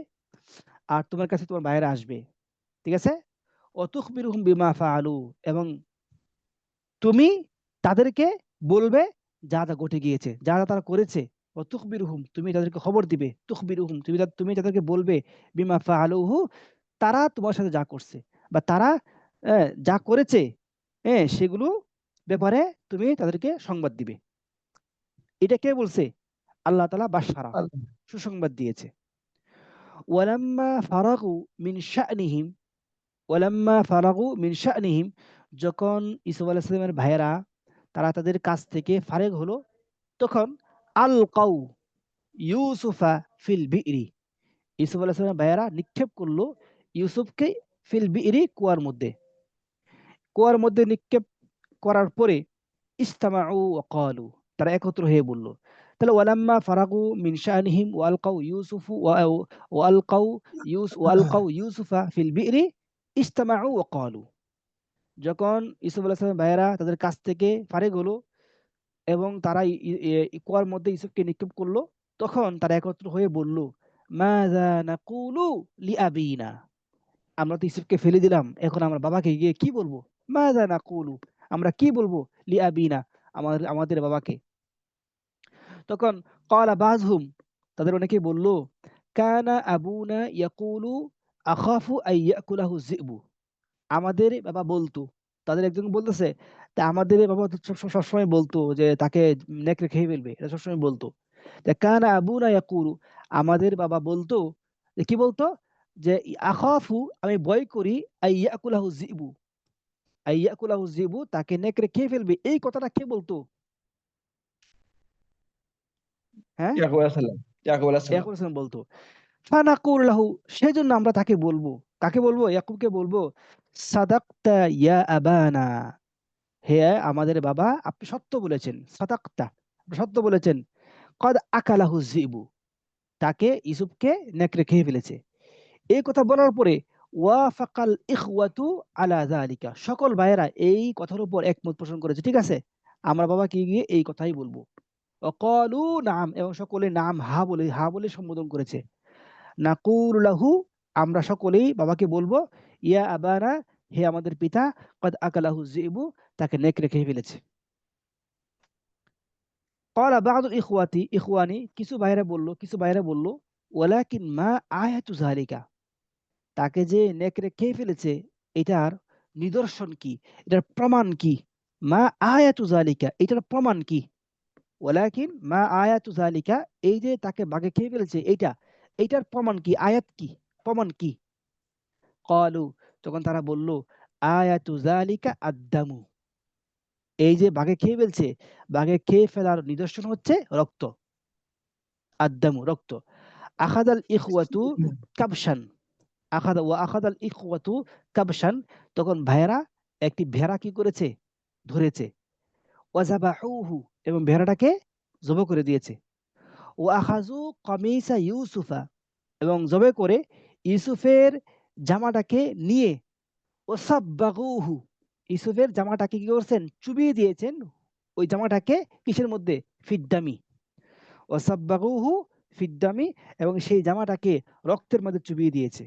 আর তোমার কাছে তোমার ভাইয়েরা আসবে, ঠিক আছে? অতুখবিরুহুম বিমা ফাআলু, এবং তুমি তাদেরকে বলবে যা যা ঘটে গিয়েছে, যা যা তারা করেছে। অতুখবিরুহুম তুমি তাদেরকে খবর দিবে, তুখবিরুহুম তুমি তাদেরকে বলবে, বিমা ফাআলুহু তারা তোমার সাথে যা করছে, বা তারা যা করেছে, সেগুলো ব্যাপারে তুমি তাদেরকে সংবাদ দিবে। এটা কে বলছে? আল্লাহ তাআলা বাশশারা, সুসংবাদ দিয়েছে। ওয়ালাম্মা ফারাগু মিন শাআনিহিম, ওয়ালাম্মা ফারাগু মিন শাআনিহিম, যখন ইউসুফ আলাইহিস সালামের ভাইয়েরা তারা তাদের কাছ থেকে ফারেগ হলো, তখন আলকাউ ইউসুফা ফিল বিইরি, ইউসুফ আলাইহিস সালামের ভাইয়েরা নিক্ষেপ করলো ইউসুফকে ফিল বিইরি কুয়ার মধ্যে নিক্ষেপ করার পরে ইস্তামাউ ওয়া ক্বালু তারা একত্র হয়ে বলল। তাহলে ওয়ালাম্মা ফারাগু মিন শাআনিহিম ওয়ালকাউ ইউসুফা ফিল বিইরি ইস্তামাউ ওয়া ক্বালু, যখন ইউসুফ আলাইহিস সালামের ভাইয়েরা তাদের কাছ থেকে ফারেগ হলো এবং তারা কুয়ার মধ্যে ইউসুফকে নিক্ষেপ করলো, তখন তারা একত্র হয়ে বলল, মাযা নাকুলু লিআবিনা, আমরা তো ইউসুফকে ফেলে দিলাম, এখন আমরা বাবাকে গিয়ে কি বলবো? মাযা নাকুলু, আমরা কি বলবো? লিআবিনা, আমাদের বাবাকে। তখন ক্বালা বাযহুম, তাদের অনেকেই বলল, কানা আবুনা ইয়াকুলু আখাফু আই ইয়াকুলাহু যিবু। আমাদের বাবা বলতো, তাদের একজন বলতেছে, তা আমাদের বাবা তো সবসময় বলতো যে তাকে নেকড়ে খেয়ে ফেলবে, এটা সবসময় বলতো। তা কানা আবুনা ইয়াকুলু, আমাদের বাবা বলতো, যে কি বলতো, যে আখাফু, আমি ভয় করি, আই ইয়াকুলাহু যিবু, আই ইয়াকুলাহু যিবু, তাকে নেকড়ে খেয়ে ফেলবে। এই কথাটা কে বলতো? হ্যাঁ, ইয়াকুব আলাইহিস সালাম। ইয়াকুব আলাইহিস সালাম। ইয়াকুব আলাইহিস বলতো। ফানাকুল লাহু, সেই জন্য আমরা তাকে বলবো, কাকে বলবো? ইয়াকুবকে বলবো, সাদাকতা ইয়া আবানা, হে আমাদের বাবা, আপনি সত্য বলেছেন। সাদাকতা, আপনি সত্য বলেছেন। কদ আকালাহু যিবু, তাকে, ইউসুফকে নেকড়ে খেয়ে ফেলেছে। এই কথা বলার পরে ওয়াফাকাল ইখওয়াতু আলা যালিকা, সকল ভাইয়েরা এই কথার উপর একমত পোষণ করেছে, ঠিক আছে, আমরা বাবাকে গিয়ে এই কথাই বলবো। ওয়াকালু নাম, এবং সকলে নাম, হা বলে সম্বোধন করেছে। নাকুল লাহু, আমরা সকলেই বাবাকে বলবো, ইয়া আবানা, হে আমাদের পিতা, কদ আকালাহু যিবু, তাকে নেকড়ে খেয়ে ফেলেছে। ক্বালা বা'দুল ইখওয়ানি, কিছু ভাইরা বলল, ওয়ালাকিন মা আয়াতু যালিকা, তাকে যে নেকড়ে খেয়ে ফেলেছে, এটার নিদর্শন কি, এটার প্রমাণ কি? মা আয়াতু যালিকা, এটার প্রমাণ কি? ওয়ালাকিন মা আয়াতু যালিকা, এই যে তাকে বাঘে খেয়ে ফেলেছে, এইটার প্রমাণ কি, আয়াত কি, প্রমাণ কি? ক্বালু, তখন তারা বলল, আয়াতু যালিকা আদ-দামু, এই যে বাঘে খেয়ে ফেলছে, বাঘে খেয়ে ফেলার নিদর্শন হচ্ছে রক্ত। আদ-দামু, রক্ত। আখাযাল ইখওয়াতু কাবশান, আখাযাল ইখওয়াতু কাবশান, তখন ভাইয়েরা একটি ভেড়া কি করেছে? ধরেছে। ওয়াযাবাহুহু, এবং ভেড়াটাকে জবাই করে দিয়েছে। ওয়া আখাযু কামিসা ইউসুফা, এবং জবাই করে ইউসুফের জামাটাকে নিয়ে, ওয়াসাব্বাগুহু, ইউসুফের জামাটাকে কি করছেন? চুবিয়ে দিয়েছেন ওই জামাটাকে, কিসের মধ্যে? ফিদ্দামি। ওয়াসাব্বাগুহু ফিদ্দামি, এবং সেই জামাটাকে রক্তের মধ্যে চুবিয়ে দিয়েছে।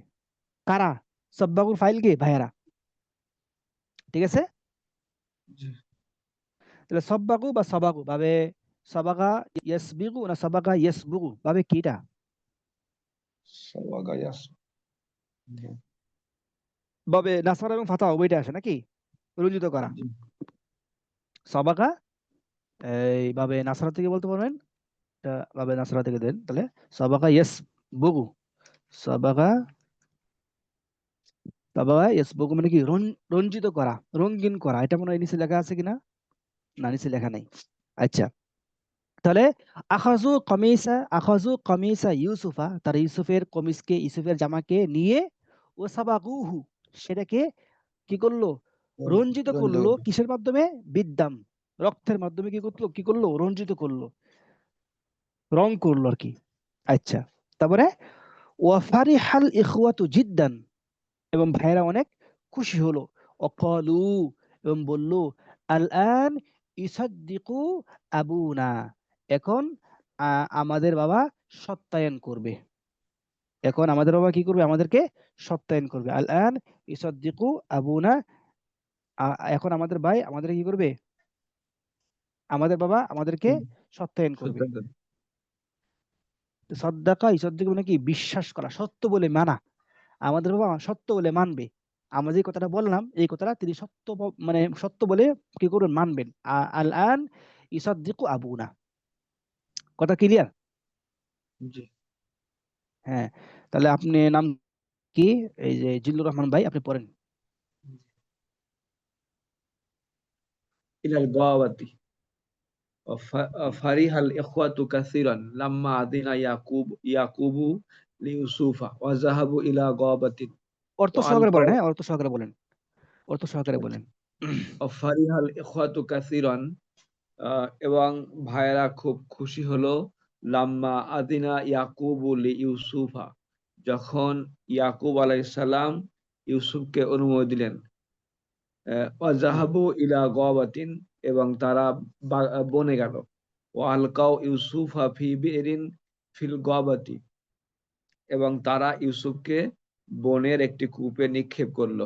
কারা? সাব্বাগুর ফাইল কে? ভাইয়ারা, ঠিক আছে। জি। তাহলে সাব্বাগু বা সাবাগু ভাবে, সাবাগা ইয়াসবিগু না সাবাগা ইয়াসবুগু ভাবে কিটা? সাওয়াগা ইয়াস। ভাবে নাসারা এবং ফাতা উভয়টা আসে নাকি? রঞ্জিত করা। জি। সাবাগা, এই ভাবে নাসারা থেকে বলতে পারবেন, এটা ভাবে নাসারা থেকে দেন তাহলে। সাবাগা ইয়াসবুগু, সাবাগা, সাবাগা ইয়াসবুগু মানে কি? রঞ্জিত করা, রঙিন করা। এটা মনে হয় নিচে লেখা আছে কিনা? না, নিচে লেখা নাই। আচ্ছা, তাহলে আখাজু কমিসা ইউসুফা, তার ইউসুফের কমিসকে, ইউসুফের জামাকে নিয়ে, ও সাবাগুহু, সেটাকে কি করলো? রঞ্জিত করলো। কিসের মাধ্যমে? বিদ্যাম, রক্তের মাধ্যমে কি করলো? রঞ্জিত করলো, রং করলো আর কি। আচ্ছা, তারপরে ওয়াফারিহাল ইখওয়াতু জিদ্দান, এবং ভাইরা অনেক খুশি হলো। অকালু, এবং বলল, আল আন ইসাদ্দিকু আবুনা, এখন আমাদের বাবা সত্যায়ন করবে, এখন আমাদের বাবা কি করবে? আমাদেরকে সত্যায়ন করবে। আল আন ইসাদ্দিকু আবুনা, এখন আমাদের ভাই আমাদের কি করবে? আমাদের বাবা আমাদেরকে সত্যায়ন করবে। সদ্দাকা ইসাদ্দিকু মানে কি? বিশ্বাস করা, সত্য বলে মানা। আমাদের বাবা সত্য বলে মানবে, আমরা যে কথাটা বললাম এই কথাটা তিনি সত্য মানে সত্য বলে কি করবেন? মানবেন। আল আন ইসাদ্দিকু আবুনা, কথা ক্লিয়ার? জি। হ্যাঁ, তাহলে আপনি নাম কি? এই যে জিল্লুর রহমান ভাই, আপনি পড়েন। ইলাল গাওয়াতি ফারিহাল ইখওয়াতু কাসীরান লাম্মা আদিনা ইয়াকুবু লিইউসুফা ওয়া যাহাবু ইলা গাওয়াতিন অর্থ ওয়া সহকারে আলকাউ। বলেন, হ্যাঁ, অর্থ সহকারে বলেন, অর্থ সহকারে বলেন। ফারিহাল ইখওয়াতু কাসীরান, এবং ভাইয়েরা খুব খুশি হলো। লাম্মা আদিনা ইয়াকুবু লিইউসুফা, যখন ইয়াকুব আলাইহিস সালাম ইউসুফকে অনুমতি দিলেন। ওয়া যাহাবু ইলা গাওয়াতিন, এবং তারা বনে গেল। ওয়া আলকাউ ইউসুফা ফি বি'রিন ফিল গাওয়াতি, এবং তারা ইউসুফকে বনের একটি কূপে নিক্ষেপ করল।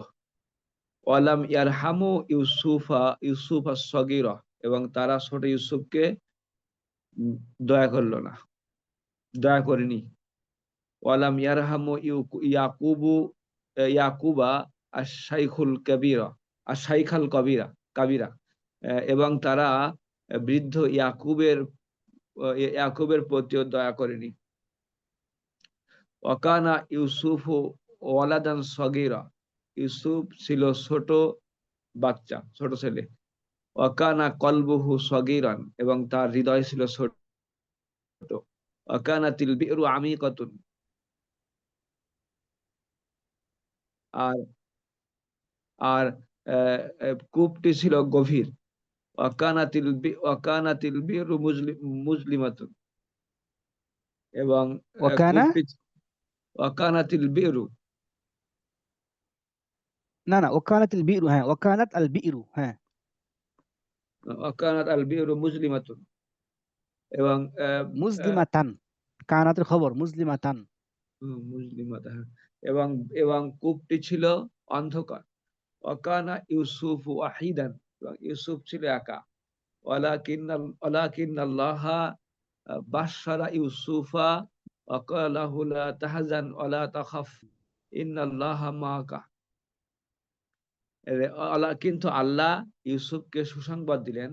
ওয়ালাম ইয়ারহামু ইউসুফা সগীরা, এবং তারা ছোট ইউসুফকে দয়া করল না, দয়া করেনি। ওয়ালাম ইয়ারহামু ইয়াকুবা আশ-শাইখুল কাবীরা আশ-শাইখাল কাবীরা এবং তারা বৃদ্ধ ইয়াকুবের প্রতিও দয়া করেনি। ওয়াকানা ইউসুফু ওয়ালাদান সগীরা, ইউসুফ ছিল ছোট বাচ্চা, ছোট ছেলে। ওয়াকানা কলবুহু সগীরান, এবং তার হৃদয় ছিল ছোট। ওয়াকানাতিল বিরু আমিকাতুন, আর আর কূপটি ছিল গভীর। ওয়াকানাতিল বিরু মুজলিমাতুন, এবং ওয়াকানা, কূপটি ওয়াকানাতিল বিরু না না, ওয়াকানাতিল বিরু, হ্যাঁ ওয়াকানাত আল বিরু, হ্যাঁ ওয়াকানাত আল বিরু মুজলিমাতুন, এবং মুসলিমাতান, কানাতের খবর মুসলিমাতান। মুজলিমাত, হ্যাঁ, এবং এবং কূপটি ছিল অন্ধকার। ওয়াকানা ইউসুফ ওয়াহিদান, এবং ইউসুফ ছিল একা। ওয়ালাকিন্নাল্লাহা বাশশারা ইউসুফা ওয়াকালা লাহু লা তাহজান ওয়ালা তাখাফ ইন্নাল্লাহা মাআকা। কিন্তু আল্লাহ ইউসুফকে সুসংবাদ দিলেন।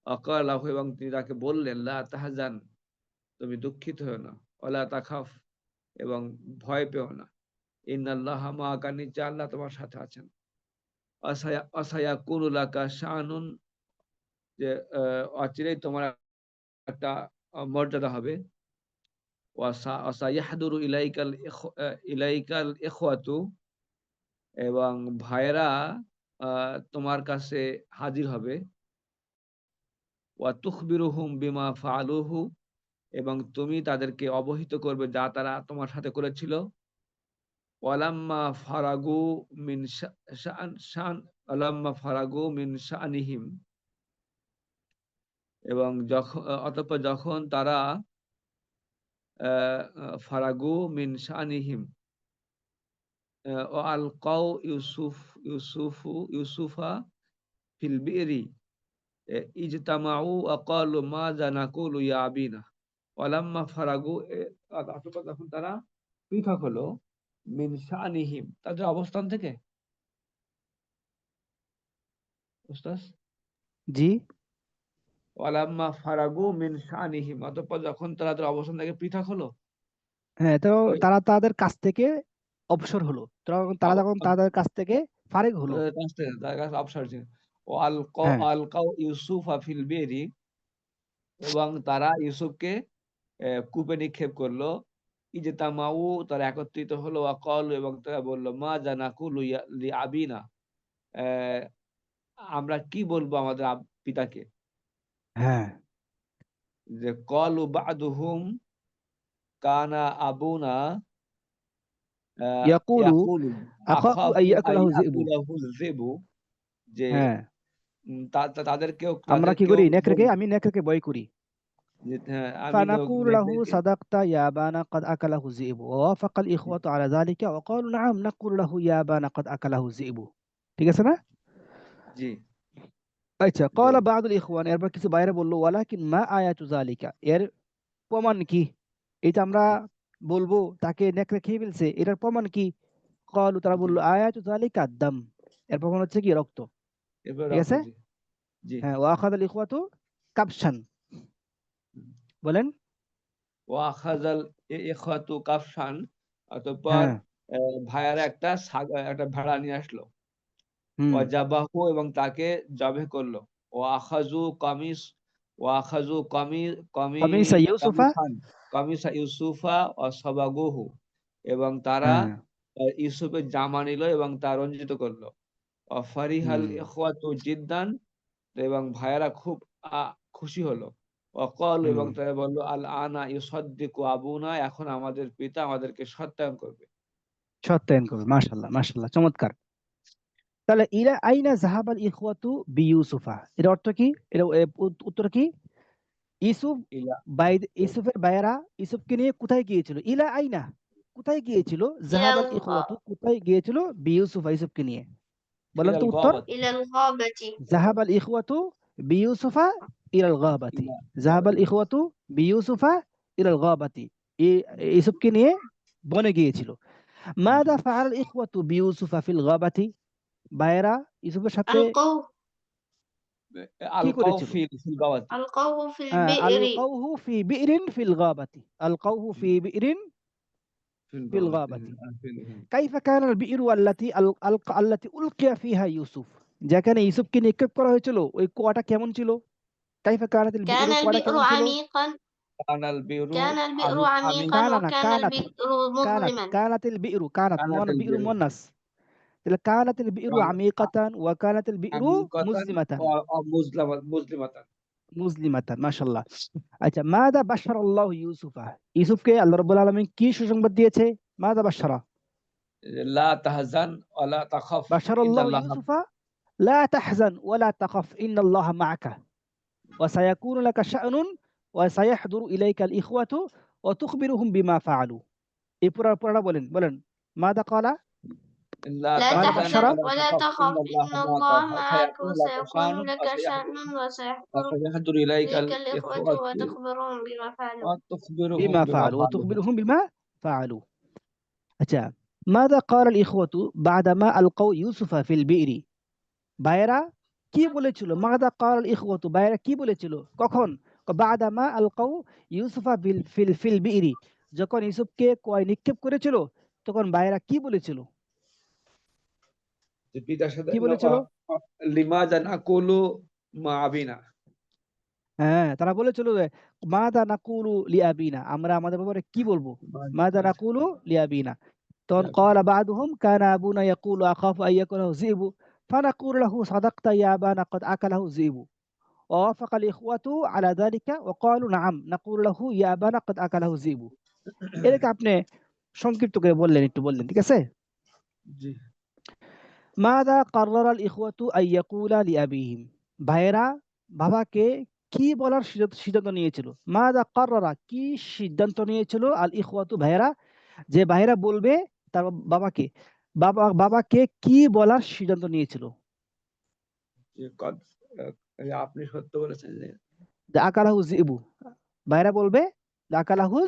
ওয়াকালা লাহু, এবং তিনি তাকে বললেন, লা তাহজান, তুমি দুঃখিত হও না, ওয়ালা তাখাফ, এবং ভয় পেও না, ইন্নাল্লাহা মাআকা, নিশ্চয় আল্লাহ তোমার সাথে আছেন। আসায়াকুনু লাকা শাআনুন, যে অচিরেই তোমার একটা মর্যাদা হবে। ওয়াসায়াহদুরু ইলাইকাল ইখওয়াতু, এবং ভাইরা তোমার কাছে হাজির হবে। ওয়া তুখবিরুহুম বিমা ফাআলুহু, এবং তুমি তাদেরকে অবহিত করবে যা তারা তোমার সাথে করেছিল। ওয়ালাম্মা ফারাগু মিন শাআনিহিম, এবং অতঃপর যখন তারা ফারাগু মিন শাআনিহিম ও আলকাউ ইউসুফা ফিল বিরি ইজতামাউ ওয়া ক্বালু মাযা নাকুলু ইয়া আবিনা। ওয়ালাম্মা ফারাগু, অতঃপর যখন তারা পৃথক হলো, মিন শাআনিহিম, তাদের অবস্থান থেকে। উস্তাদ, জি, ওয়ালাম্মা ফারাগু মিন শাআনিহিম, অতঃপর যখন তাদের অবস্থান থেকে পৃথক হলো, হ্যাঁ, তো ওই তারা তাদের কাছ থেকে অবসর হলো, তারা যখন তাদের কাছ থেকে ফারেক হলো, তার কাছে অবসর ছিল। ও হ্যাঁ আলকাউ ইউসুফা ফিল বিরি, এবং তারা ইউসুফকে কূপে নিক্ষেপ করলো। ইজতামাউ, তারা একত্রিত হলো। ওয়াকাল, এবং তারা বলল, মা জানাকুলু লি আবিনা, আমরা কি বলবো আমাদের পিতাকে। হ্যাঁ, যে ক্বালু বা'দুহুম কানা আবুনা ইয়াকুলু ইয়াকুলু আখাফু আখাফু আইয়াকুলাহু যিবু, আইয়াকুলাহু যিবু, যে হ্যাঁ তাদেরকেও আমরা কি করি, আমি নেকড়েকে ভয় করি। আমিও فنقول له নেকড়েকে। صدقت يا أبانا قد أكله الذئب ووافق الإخوة على ذلك وقالوا نعم نقول له يا أبانا قد أكله الذئب। ঠিক আছে না? জি আচ্ছা, জি قال بعض الإخوان, এরপর কিছু বাইরে বলল ওয়ালাকিন মা আয়াতু যালিকা, এর প্রমাণ কি? এটা আমরা বলবো তাকে নেকড়ে খেয়ে ফেলছে, এটার প্রমাণ কি? قالوا, তারা জি, বলল আয়াতু যালিকা দাম, এর প্রমাণ হচ্ছে কি? রক্ত। এরপর ঠিক রক্ত। আছে, জি জি। হ্যাঁ। ওয়াখাদ আল ইখওয়াতু কাবশান, বলেন। ওয়াখাজাল ইখওয়াতু কাফশান, অতঃপর হ্যাঁ, ভাইয়ারা একটা ভেড়া নিয়ে আসলো। হুম, ওয়াজাবাহু, এবং তাকে জবে করলো। ওয়াখাজু কামিস ওয়াখাজু কামি কামি কমিসা ইউসুফা, কামিসান কামিসা ইউসুফা ওয়াসাবাগুহু, এবং তারা হ্যাঁ, ইউসুফের জামা নিল এবং তা রঞ্জিত করলো। ফারিহাল হুম, ইখওয়াতু জিদ্দান, এবং ভাইয়ারা খুব খুশি হলো। অকল, এবং হুম, তারা বলল, আল আনা ইউসাদ্দিকু আবুনা, এখন আমাদের পিতা আমাদেরকে সত্যায়ন করবে। সত্যায়ন করবে। মাশাআল্লাহ, মাশাআল্লাহ, চমৎকার। তাহলে ইলা আইনা জাহাবাল ইখওয়াতু বিইউসুফা, এর অর্থ কি? এর উত্তর কি? ইউসুফ, ইলা ইউসুফের ভাইয়েরা ইউসুফকে নিয়ে কোথায় গিয়েছিল? ইলা আইনা, কোথায় গিয়েছিল? إلى জাহাবাল ইখওয়াতু, কোথায় গিয়েছিল? বিইউসুফা, ইউসুফকে নিয়ে। বলেন তো ইলাল উত্তর। গাবাত, الغابة. জাহাবাল ইখওয়াতু বিইউসুফা ইলাল গাবাতি, ইলা জাহাবাল গাবাতি। ইখওয়াতু বিইউসুফা ইলাল গাবাতি, ইউসুফকে নিয়ে বনে গিয়েছিল। মাযা ফাআল ইখওয়াতু বিইউসুফা ফিল গাবাতি, ভাইয়েরা ইউসুফের সাথে ألقوه কি আলকাউ করেছিল? ফিল গাওয়াতি। ألقوه في البئر আলকাউহু ফি বি'রিন ফিল গাবাতি, আলকাউহু ফি বি'রিন ফিল ফিল গাওয়াতি, গাবাতি। হ্যাঁ। কাইফা কানা আল বি'রু আল্লাতি উলকিয়া ফিহা ইউসুফ, যেখানে ইউসুফকে নিক্ষেপ করা হয়েছিল ওই কুয়াটা কেমন ছিল? কাইফা কানাতিল كان বি'রু, কুয়াটা البئر কেমন ছিল? عميقا কানাল বিরু كان البئر عميقا কানা না, وكان কানাত, البئر مظلما কানাতিল বি'রু, কানাত কানাতিল বি'রু বিরু মুয়ান্নাস, তাহলে কানাতিল বি'রু আমিকাতান ওয়া কানাতিল বি'রু আমিকাতান মুজলিমাতান, মুজলিমাতান। মুজলিমাতান, মাশাআল্লাহ। আচ্ছা, মাযা বাশশারাল্লাহু ইউসুফা, ইউসুফকে আল্লাহ রাব্বুল আলামিন কি সুসংবাদ দিয়েছে? মাযা বাশশারা, লা তাহজান ওয়া লা তাখাফ বাশশারাল্লাহু ইন্নাল্লাহ। ইউসুফা লা তাহজান ওয়া লা তাখাফ ইন্নাল্লাহা মা'াকা ওয়া সায়াকুনু লাকা শা'নুন ওয়া সায়াহদুরু ইলাইকাল ইখওয়াতু ওয়া তুখবিরুহুম বিমা ফাআলু। এই পুরাটা বলেন, বলেন। মাযা ক্বালা, লা لا মাযা تحزن বাশশারা, তাহজান ওয়া লা ولا তাখাফ تخف إن ইন্নাল্লাহা الله মা'াকা معك সায়াকুনু লাকা وسيكون শানুন لك شأن وسيحضر وسيحضر إليك إليك الإخوة الإخوة وتخبرهم بما فعلوا وتخبرهم বিমা بما ফাআলু ওয়া فعلوا। তুখবিরুহুম বিমা ফাআলু। আচ্ছা, মাযা ক্বালাল ইখওয়াতু বা'দা মা আলকাউ ইউসুফা ফিল বি'রি, ভাইয়েরা কি বলেছিল? মাযা ক্বালাল ইখওয়াতু, ভাইয়েরা কি বলেছিল? কখন? বা'দা মা আলকাউ ইউসুফা ফিল ফিল ফিল বি'রি, যখন ইউসুফকে কুয়ায় নিক্ষেপ করেছিল তখন ভাইয়েরা কি বলেছিল? যে পিতার সাথে কি বলেছিল? লিমাযা নাকুলু মা আবিনা। হ্যাঁ, তারা বলেছিল যে মাযা নাকুলু লিআবিনা, আমরা আমাদের ব্যাপারে কি বলবো? মাযা নাকুলু লিআবিনা। তখন ক্বালা বা'দুহুম কানা আবুনা ইয়াকুলু আখাফু আন ইয়াকুলাহু যিবু ফানাকুলু লাহু সাদাকতা ইয়া আবানা ক্বাদ আকালাহু যিবু ওয়াওয়াফাকা আল ইখওয়াতু আলা যালিকা ওয়া ক্বালু নাআম নাকুলু লাহু ইয়া আবানা ক্বাদ আকালাহু যিবু। এটাকে আপনি সংক্ষিপ্ত করে বললেন, একটু বললেন, ঠিক আছে? জি। মাযা কাররাল ইখওয়াতু আন ইয়াকুলা লিআবিহিম, ভাইয়েরা বাবাকে কি বলার সিদ্ধান্ত নিয়েছিল? মাযা কাররারা, কি সিদ্ধান্ত নিয়েছিল আল ইখওয়াতু, ভাইয়েরা, যে ভাইয়েরা বলবে তার বাবাকে, বাবাকে কি বলার সিদ্ধান্ত নিয়েছিল? যে আপনি সত্য বলেছেন যে যে আকালাহু যিবু, ভাইয়েরা বলবে যে আকালাহু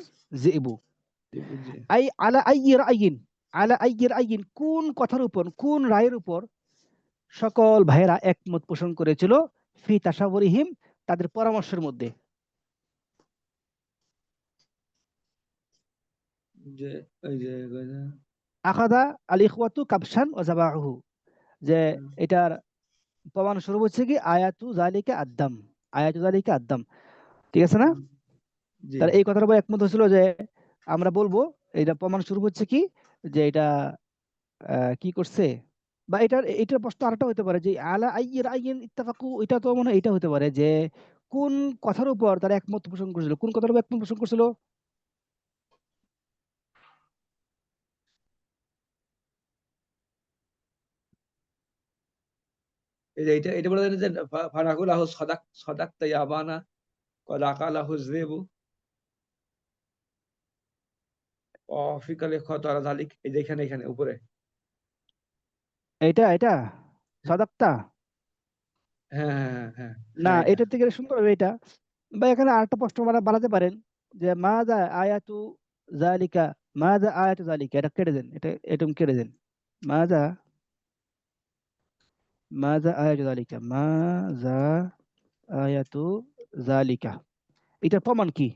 যিবু। জি। আই আলা আইয়ি রাইয়িন, আলা আইয়ি রাইয়িন, কোন কথার উপর, কোন রায়ের উপর সকল ভাইয়েরা একমত পোষণ করেছিল? ফি তাশাউরিহিম, তাদের পরামর্শের মধ্যে। যে ওই যে আখাদা আল ইখওয়াতু কাবশান ওয়া যাবাহুহু, যে এটার প্রমাণ স্বরূপ হচ্ছে কি আয়াতু যালিকা আদ্দাম, আয়াতু যালিকা আদ্দাম, ঠিক আছে না? জি। তার এই কথার উপর একমত হয়েছিল যে আমরা বলবো এটা প্রমাণ স্বরূপ হচ্ছে কি, যে এটা কি করছে, বা এটার প্রশ্ন আরেকটা হতে পারে যে আলা আইয়ির আইয়িন ইত্তাফাকু, এটা তো মনে হয় এটা হতে পারে যে কোন কথার উপর তারা একমত পোষণ করেছিল, কোন কথার উপর একমত পোষণ করেছিল? এই যে এটা বলে যে ফানাকুলাহু সাদাকতা ইয়া আবানা ক্বাদ আকালাহু যিবু ওয়াফিকাল ইখওয়াতু আলা যালিক। এই যে এখানে উপরে। এটা সাদাক্তা, না হ্যাঁ, এটা। এটার থেকে সুন্দর হবে এটা। বা এখানে আরেকটা প্রশ্ন বানাতে পারেন যে মাযা আয়াতু যালিকা, মাযা আয়াতু যালিকা, এটা কেটে দেন, এটা কেটে দেন। মাযা মাযা আয়াতু যালিকা, মাযা আয়াতু যালিকা, এটার প্রমাণ কি?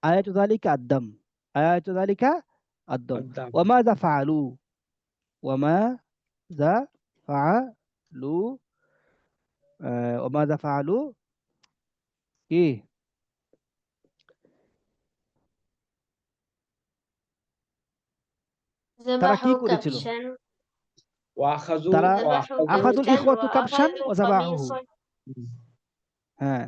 আয়াতু যালিকা আদ্দাম, আয়াতু যালিকা আদ্দাম। আদাম। ওয়া মাযা ফাআলু, ওয়া মাযা ফাআলু, ওয়া মাযা ফাআলু কি? তারা কি ذبحوا করেছিল? كبشا ওয়াখাযু তারা ذبحوا আখাযুল كبشا ইখওয়াতু কাবশান وأخذوا ওয়া যাবাহুহু। قميصا হ্যাঁ,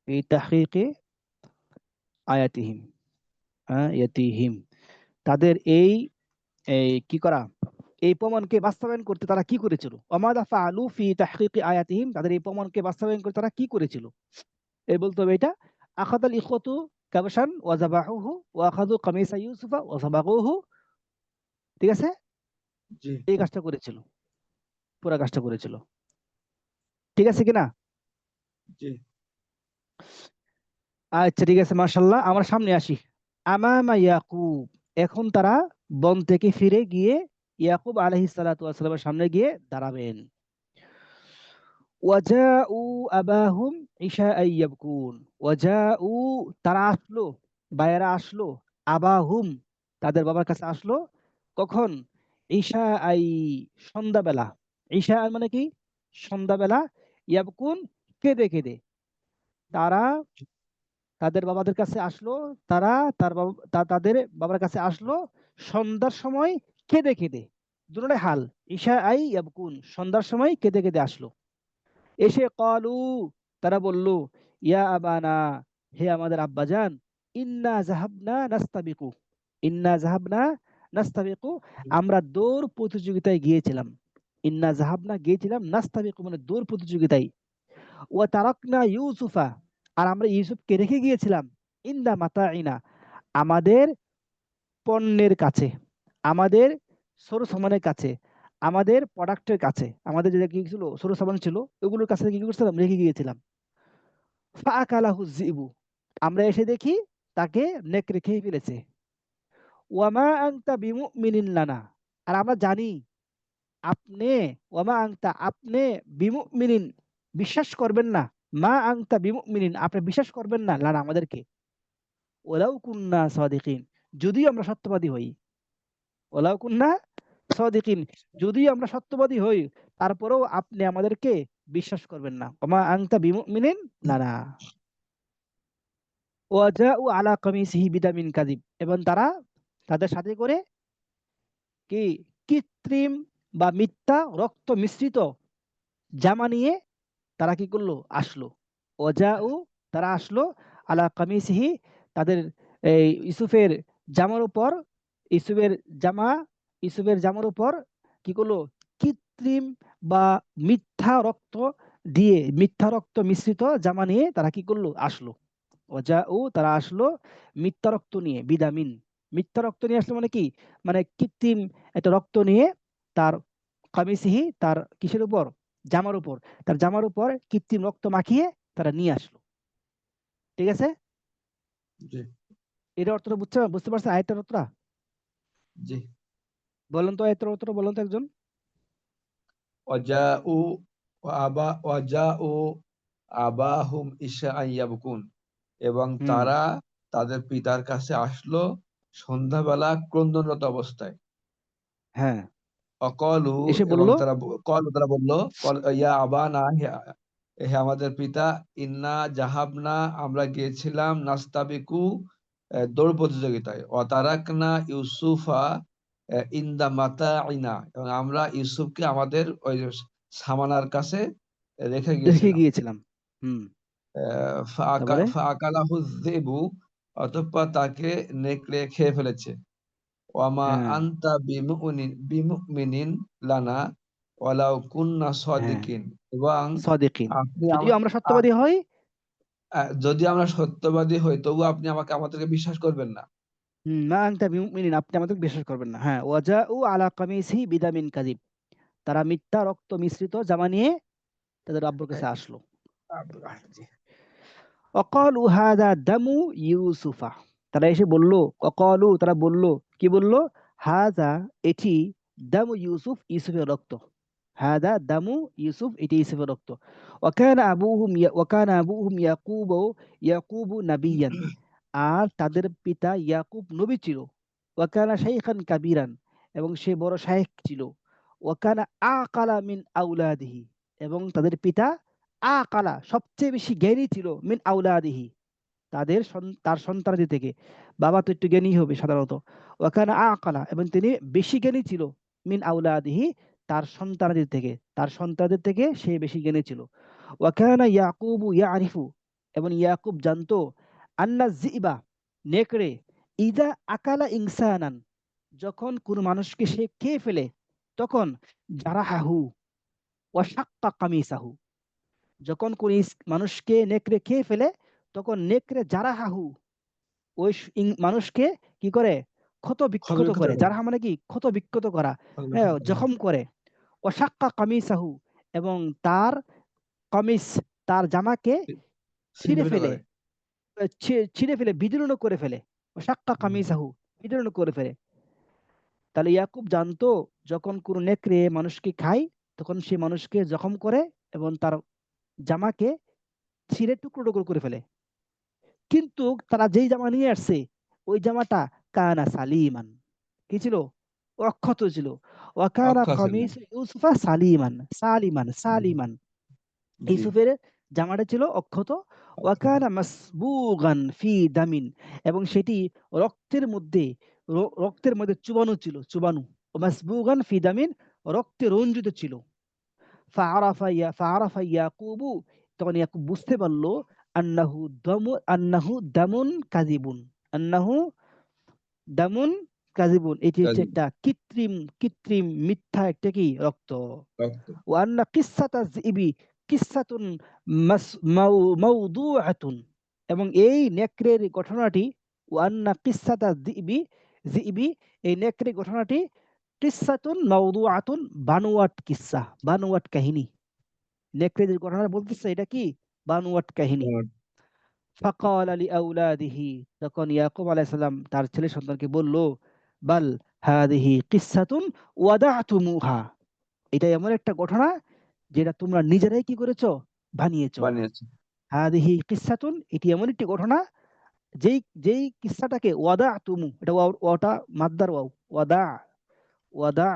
ফি তাহকীকি আয়াতিহিম, আয়াতিহিম, তাদের এই এই কি করা, এই প্রমাণকে বাস্তবায়ন করতে তারা কি করেছিল? ওমাদা ফাআলু ফি তাহকীকি আয়াতিহিম, তাদের এই প্রমাণকে বাস্তবায়ন করতে তারা কি করেছিল? এই বলতে হবে এটা আখাদাল ইখওয়াতু কাবশান ওয়া যাবাহুহু ওয়া আখাযু কামিসা ইউসুফা ওয়া সাবাগুহু, ঠিক আছে? জি। এই কাজটা করেছিল। পুরা কাজটা করেছিল। ঠিক আছে কিনা? জি। আচ্ছা ঠিক আছে, মাশাআল্লাহ। আমার সামনে আসি। আমামা ইয়াকুব, এখন তারা বন থেকে ফিরে গিয়ে ইয়াকুব আলাইহিস সালাতু ওয়াস সালামের সামনে গিয়ে দাঁড়াবেন। ওয়াজাউ আবাহুম ইশাআন ইয়াবকুন, ওয়াজাউ তারা আসলো, বায়েরা আসলো, আবাহুম তাদের বাবার কাছে আসলো, কখন? ইশাআই সন্ধ্যাবেলা, ইশা মানে কি? সন্ধ্যাবেলা, ইয়াবকুন কেঁদে কেঁদে। তারা তাদের বাবাদের কাছে আসলো, তারা তাদের বাবার কাছে আসলো সন্ধ্যার সময় কেঁদে কেঁদে। দুটোটাই হাল, ঈশা আই ইয়াবকুন, সন্ধ্যার সময় কেঁদে কেঁদে আসলো। এসে কলু তারা বলল, ইয়া আবানা, হে আমাদের আব্বাজান, ইন্না জাহাবনা নাস্তাবিকু, ইন্না জাহাবনা নাস্তাবিকু, আমরা দৌড় প্রতিযোগিতায় গিয়েছিলাম। ইন্না জাহাবনা গিয়েছিলাম, নাস্তাবিকু মানে দৌড় প্রতিযোগিতায়। ওয়া তারাকনা ইউসুফা, আর আমরা ইউসুফকে রেখে গিয়েছিলাম, ইন্দা মাতাইনা, আমাদের পণ্যের কাছে, আমাদের সরসামানের কাছে, আমাদের প্রোডাক্টের কাছে, আমাদের যে কি ছিল সরসামান ছিল ওগুলোর কাছে কি করছিলাম? রেখে গিয়েছিলাম। ফাআকালাহু যিবু, আমরা এসে দেখি তাকে নেকড়ে খেয়ে ফেলেছে। ওয়ামা আনতা বিমুমিনিন লানা, আর আমরা জানি আপনি, ওয়ামা আনতা আপনি, বিমুমিনিন বিশ্বাস করবেন না, মা আনতা বিমুমিনিন আপনি বিশ্বাস করবেন না, লানা আমাদেরকে, ওয়ালাউ কুন্না সাদিকিন যদিও আমরা সত্যবাদী হই, ওয়ালাউ কুন্না সাদিকিন যদিও আমরা সত্যবাদী হই, তারপরেও আপনি আমাদেরকে বিশ্বাস করবেন না। ওমা আনতা বিমুমিনিন লানা। ওয়াজাউ আলা কামিসিহি বিদামিন কাযিব, এবং তারা তাদের সাথে করে কি কৃত্রিম বা মিথ্যা রক্ত মিশ্রিত জামা নিয়ে তারা কি করলো? আসলো। ওয়াজাউ তারা আসলো, আলা কামিসিহি তাদের এই ইউসুফের জামার উপর, ইউসুফের জামা, ইউসুফের জামার উপর কি করলো? কৃত্রিম বা মিথ্যা রক্ত দিয়ে, মিথ্যা রক্ত মিশ্রিত জামা নিয়ে তারা কি করলো? আসলো। ওয়াজাউ তারা আসলো মিথ্যা রক্ত নিয়ে, বিদামিন, মিথ্যা রক্ত নিয়ে আসলো মানে কি? মানে কৃত্রিম একটা রক্ত নিয়ে তার কামিসিহি তার কিসের উপর? জামার উপর, তার জামার উপর কৃত্রিম রক্ত মাখিয়ে তারা নিয়ে আসলো। ঠিক আছে? জি। এর অর্থটা বুঝতে পারছেন? আয়াতের অর্থটা জি। বলেন তো, আয়াতের অর্থটা বলেন তো একজন। ওয়াজাউ ওয়াজাউ আবাহুম ইশাআন ইয়াবকুন, এবং হুম, তারা তাদের পিতার কাছে আসলো সন্ধ্যাবেলা ক্রন্দনরত অবস্থায়। হ্যাঁ, অকলু, এসে এবং বলল, তারা বলল, ইয়া আবানা, হে হে আমাদের পিতা, ইন্না জাহাবনা আমরা গিয়েছিলাম, নাস্তাবিকু দৌড় প্রতিযোগিতায়, তারাকনা ইউসুফা ইন্দা মাতাইনা, এবং আমরা ইউসুফকে আমাদের ওই সামানার কাছে রেখে রেখে গিয়েছিলাম। গিয়েছিলাম। হুম, তারপরে ফাআকালাহু যিবু, অতঃপর তাকে নেকড়ে খেয়ে ফেলেছে। ওয়ামা হ্যাঁ, আনতা বিমুমিনিন লানা ওয়ালাউ কুন্না হ্যাঁ, সাদিকিন, এবং সাদিকিন আপনি যদিও আমরা সত্যবাদী হই, যদি আমরা সত্যবাদী হই তবু আপনি আমাদেরকে বিশ্বাস করবেন না। মা আনতা বিমুমিনিন আপনি আমাদের বিশ্বাস করবেন না। হ্যাঁ, ওয়াজাউ আলা কামিসিহি বিদামিন কাযিব, তারা মিথ্যা রক্ত মিশ্রিত জামা নিয়ে তাদের আব্বুর কাছে আসলো। জি। অকালু হাদা দামু ইউসুফা, তারা এসে বলল, অকালু তারা বলল, কি বলল? হাদা এটি, দামু ইউসুফ ইউসুফের রক্ত, হাদা দামু ইউসুফ এটি ইউসুফের রক্ত। ওয়াকানা আবুহুম ইয়াকুব, ইয়াকুবু নাবিয়ান, আর তাদের পিতা ইয়াকুব নবী ছিল। ওয়াকানা শাইখান কাবীরান, এবং সে বড় শাইখ ছিল। ওয়াকানা আকালা মিন আউলাদিহি, এবং তাদের পিতা আকালা সবচেয়ে বেশি জ্ঞানী ছিল, মিন আউলাদিহি তার সন্তানাদি থেকে। বাবা তো একটু জ্ঞানী হবে সাধারণত। ওয়াকানা আকালা, এবং তিনি বেশি জ্ঞানী ছিল, মিন আউলাদিহি তার সন্তানাদি থেকে, তার সন্তানদের থেকে সে বেশি জ্ঞানী ছিল। ওয়াকানা ইয়াকুবু ইয়ারিফু, এবং ইয়াকুব জানতো, আন্না জিবা নেকড়ে, ইদা আকালা ইনসানান যখন কোন মানুষকে সে খেয়ে ফেলে, তখন জারাহাহু ওয়া শাক্কা কামিসাহু, যখন কোন মানুষকে নেকড়ে খেয়ে ফেলে, তখন নেকড়ে জারাহাহু ওই মানুষকে কি করে? ক্ষত বিক্ষত ক্ষতবিক্ষত করে। করে। জারাহা মানে কি? ক্ষত বিক্ষত করা, হ্যাঁ, ক্ষতবিক্ষত করে। জখম করে। ওয়াশাক্কা কামিসাহু, এবং তার কামিজ, তার জামাকে ছিঁড়ে ফেলে, ছিঁড়ে ফেলে, বিদীর্ণ করে ফেলে। ওয়াশাক্কা কামিসাহু, বিদীর্ণ করে ফেলে। তাহলে ইয়াকুব জানতো যখন কোনো নেকড়ে মানুষকে খায় তখন সে মানুষকে জখম করে এবং তার জামাকে ছিঁড়ে টুকরো টুকরো করে ফেলে। কিন্তু তারা যেই জামা নিয়ে আসছে ওই জামাটা কানা সালিমান, কি ছিল? অক্ষত ছিল। ওয়াকানা অক্ষত ছিল। কামিস ইউসুফা সালিমান, সালিমান, সালিমান। জি। ইউসুফের জামাটা ছিল অক্ষত। ওয়াকানা মাসবুগান ফি দামিন, এবং সেটি রক্তের মধ্যে, রক্তের মধ্যে চুবানো ছিল, চুবানো। মাসবুগান ফি দামিন, রক্তে রঞ্জিত ছিল। ফাআরাফা ইয়াকুবু, তখন ইয়াকুব বুঝতে পারলো আন্নাহু দামুন কাযিবুন, আন্নাহু দামুন কাযিবুন, এটি হচ্ছে কাযিব। একটা কৃত্রিম, কৃত্রিম মিথ্যা একটা কি রক্ত। রক্ত। ওয়া আন্না কিসসাতা যিবি কিসসাতুন মাওদুআতুন, এবং এই নেকড়ের ঘটনাটি, ওয়া আন্না কিসসাতা যিবি, এই নেকড়ের ঘটনাটি কিসসাতুন মাওদুআতুন, বানোয়াট কিসসা, বানোয়াট কাহিনী। নেকড়ে যে ঘটনা বলতেছে এটা কি বানোয়াট কাহিনী। ফাকাল লিআউলাদিহি, তখন ইয়াকুব আলাইহিস সালাম তার ছেলে সন্তানকে বলল, বাল হাদিহি কিসসাতুন ওয়াদাতুমুহা, এটা এমন একটা ঘটনা যেটা তোমরা নিজেরাই কি করেছো, বানিয়েছো। বানিয়েছে। হাদিহি কিসসাতুন, এটি এমন একটি ঘটনা যেই যেই কিসসাটাকে ওয়াদাতুমু, এটা ওয়াটা মাদ্দার ওয়াও, ওয়াদা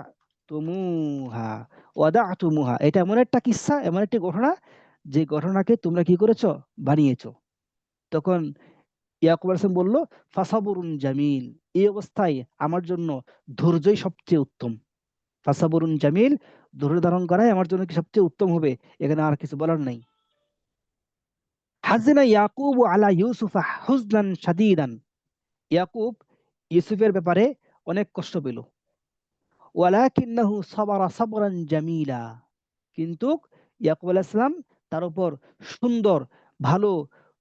তুমুহা, ওয়াদাতুমুহা, এটা এমন একটা কিসসা, এমন একটি ঘটনা যে ঘটনাকে তোমরা কি করেছো, বানিয়েছো। তখন ইয়াকুব আলাইহিস সালাম বলল, ফাসাবুরুন জামিল, এই অবস্থায় আমার জন্য ধৈর্যই সবচেয়ে উত্তম। ফাসাবুরুন জামিল, ধৈর্য ধারণ করাই আমার জন্য কি সবচেয়ে উত্তম হবে, এখানে আর কিছু বলার নাই। হাজনা ইয়াকুব আলা ইউসুফা হুজনান শাদীদান, ইয়াকুব ইউসুফের ব্যাপারে অনেক কষ্ট পেল। ওয়ালাকিন্নাহু সাবারা সাবরান জামিলা, কিন্তু ইয়াকুব আলাইহিস সালাম তার উপর সুন্দর, ভালো,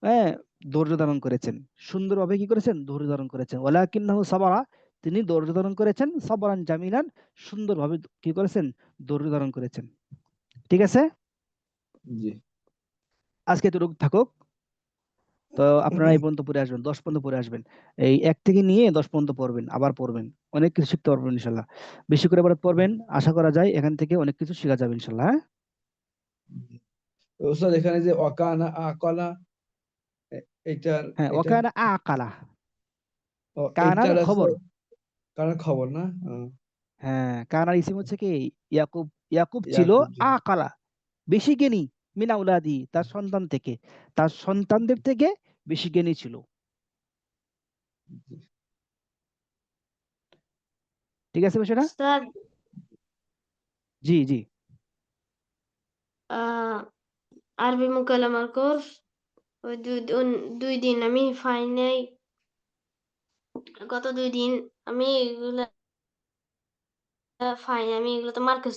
হ্যাঁ, ধৈর্য ধারণ করেছেন। সুন্দরভাবে কি করেছেন, ধৈর্য ধারণ করেছেন। ওয়ালাকিন্নাহু সাবারা, তিনি ধৈর্য ধারণ করেছেন, সাবরান জামিলান, সুন্দরভাবে কি করেছেন, ধৈর্য ধারণ করেছেন। ঠিক আছে, জি। আজকে এতটুকু থাকুক। তো আপনারা এই পর্যন্ত পড়ে আসবেন, 10 পর্যন্ত পড়ে আসবেন। এই 1 থেকে নিয়ে 10 পর্যন্ত পড়বেন, আবার পড়বেন, অনেক কিছু শিখতে পারবেন ইনশাল্লাহ। বেশি করে আবার পড়বেন, আশা করা যায় এখান থেকে অনেক কিছু শেখা যাবে ইনশাল্লাহ। হ্যাঁ, ওস্তাদ এখানে যে অকানা আকলা, এটার হ্যাঁ, এটা ওকানা আকালা, ও, কানার এটার খবর। কার খবর না? হ্যাঁ, কানার ইসিম হচ্ছে কি ইয়াকুব, ইয়াকুব ছিল ইয়াকুব জি। আকালা, বেশি জ্ঞানী, মিন আউলাদি, তার সন্তান থেকে, তার সন্তানদের থেকে বেশি জ্ঞানী ছিল। ঠিক আছে বিষয়টা? উস্তাদ, জি জি। আরবি মুকালামার কোর্স ওই 2 দিন আমি পাই নাই। গত 2 দিন আমি এগুলা পাই, আমি এগুলো তো মার্কেট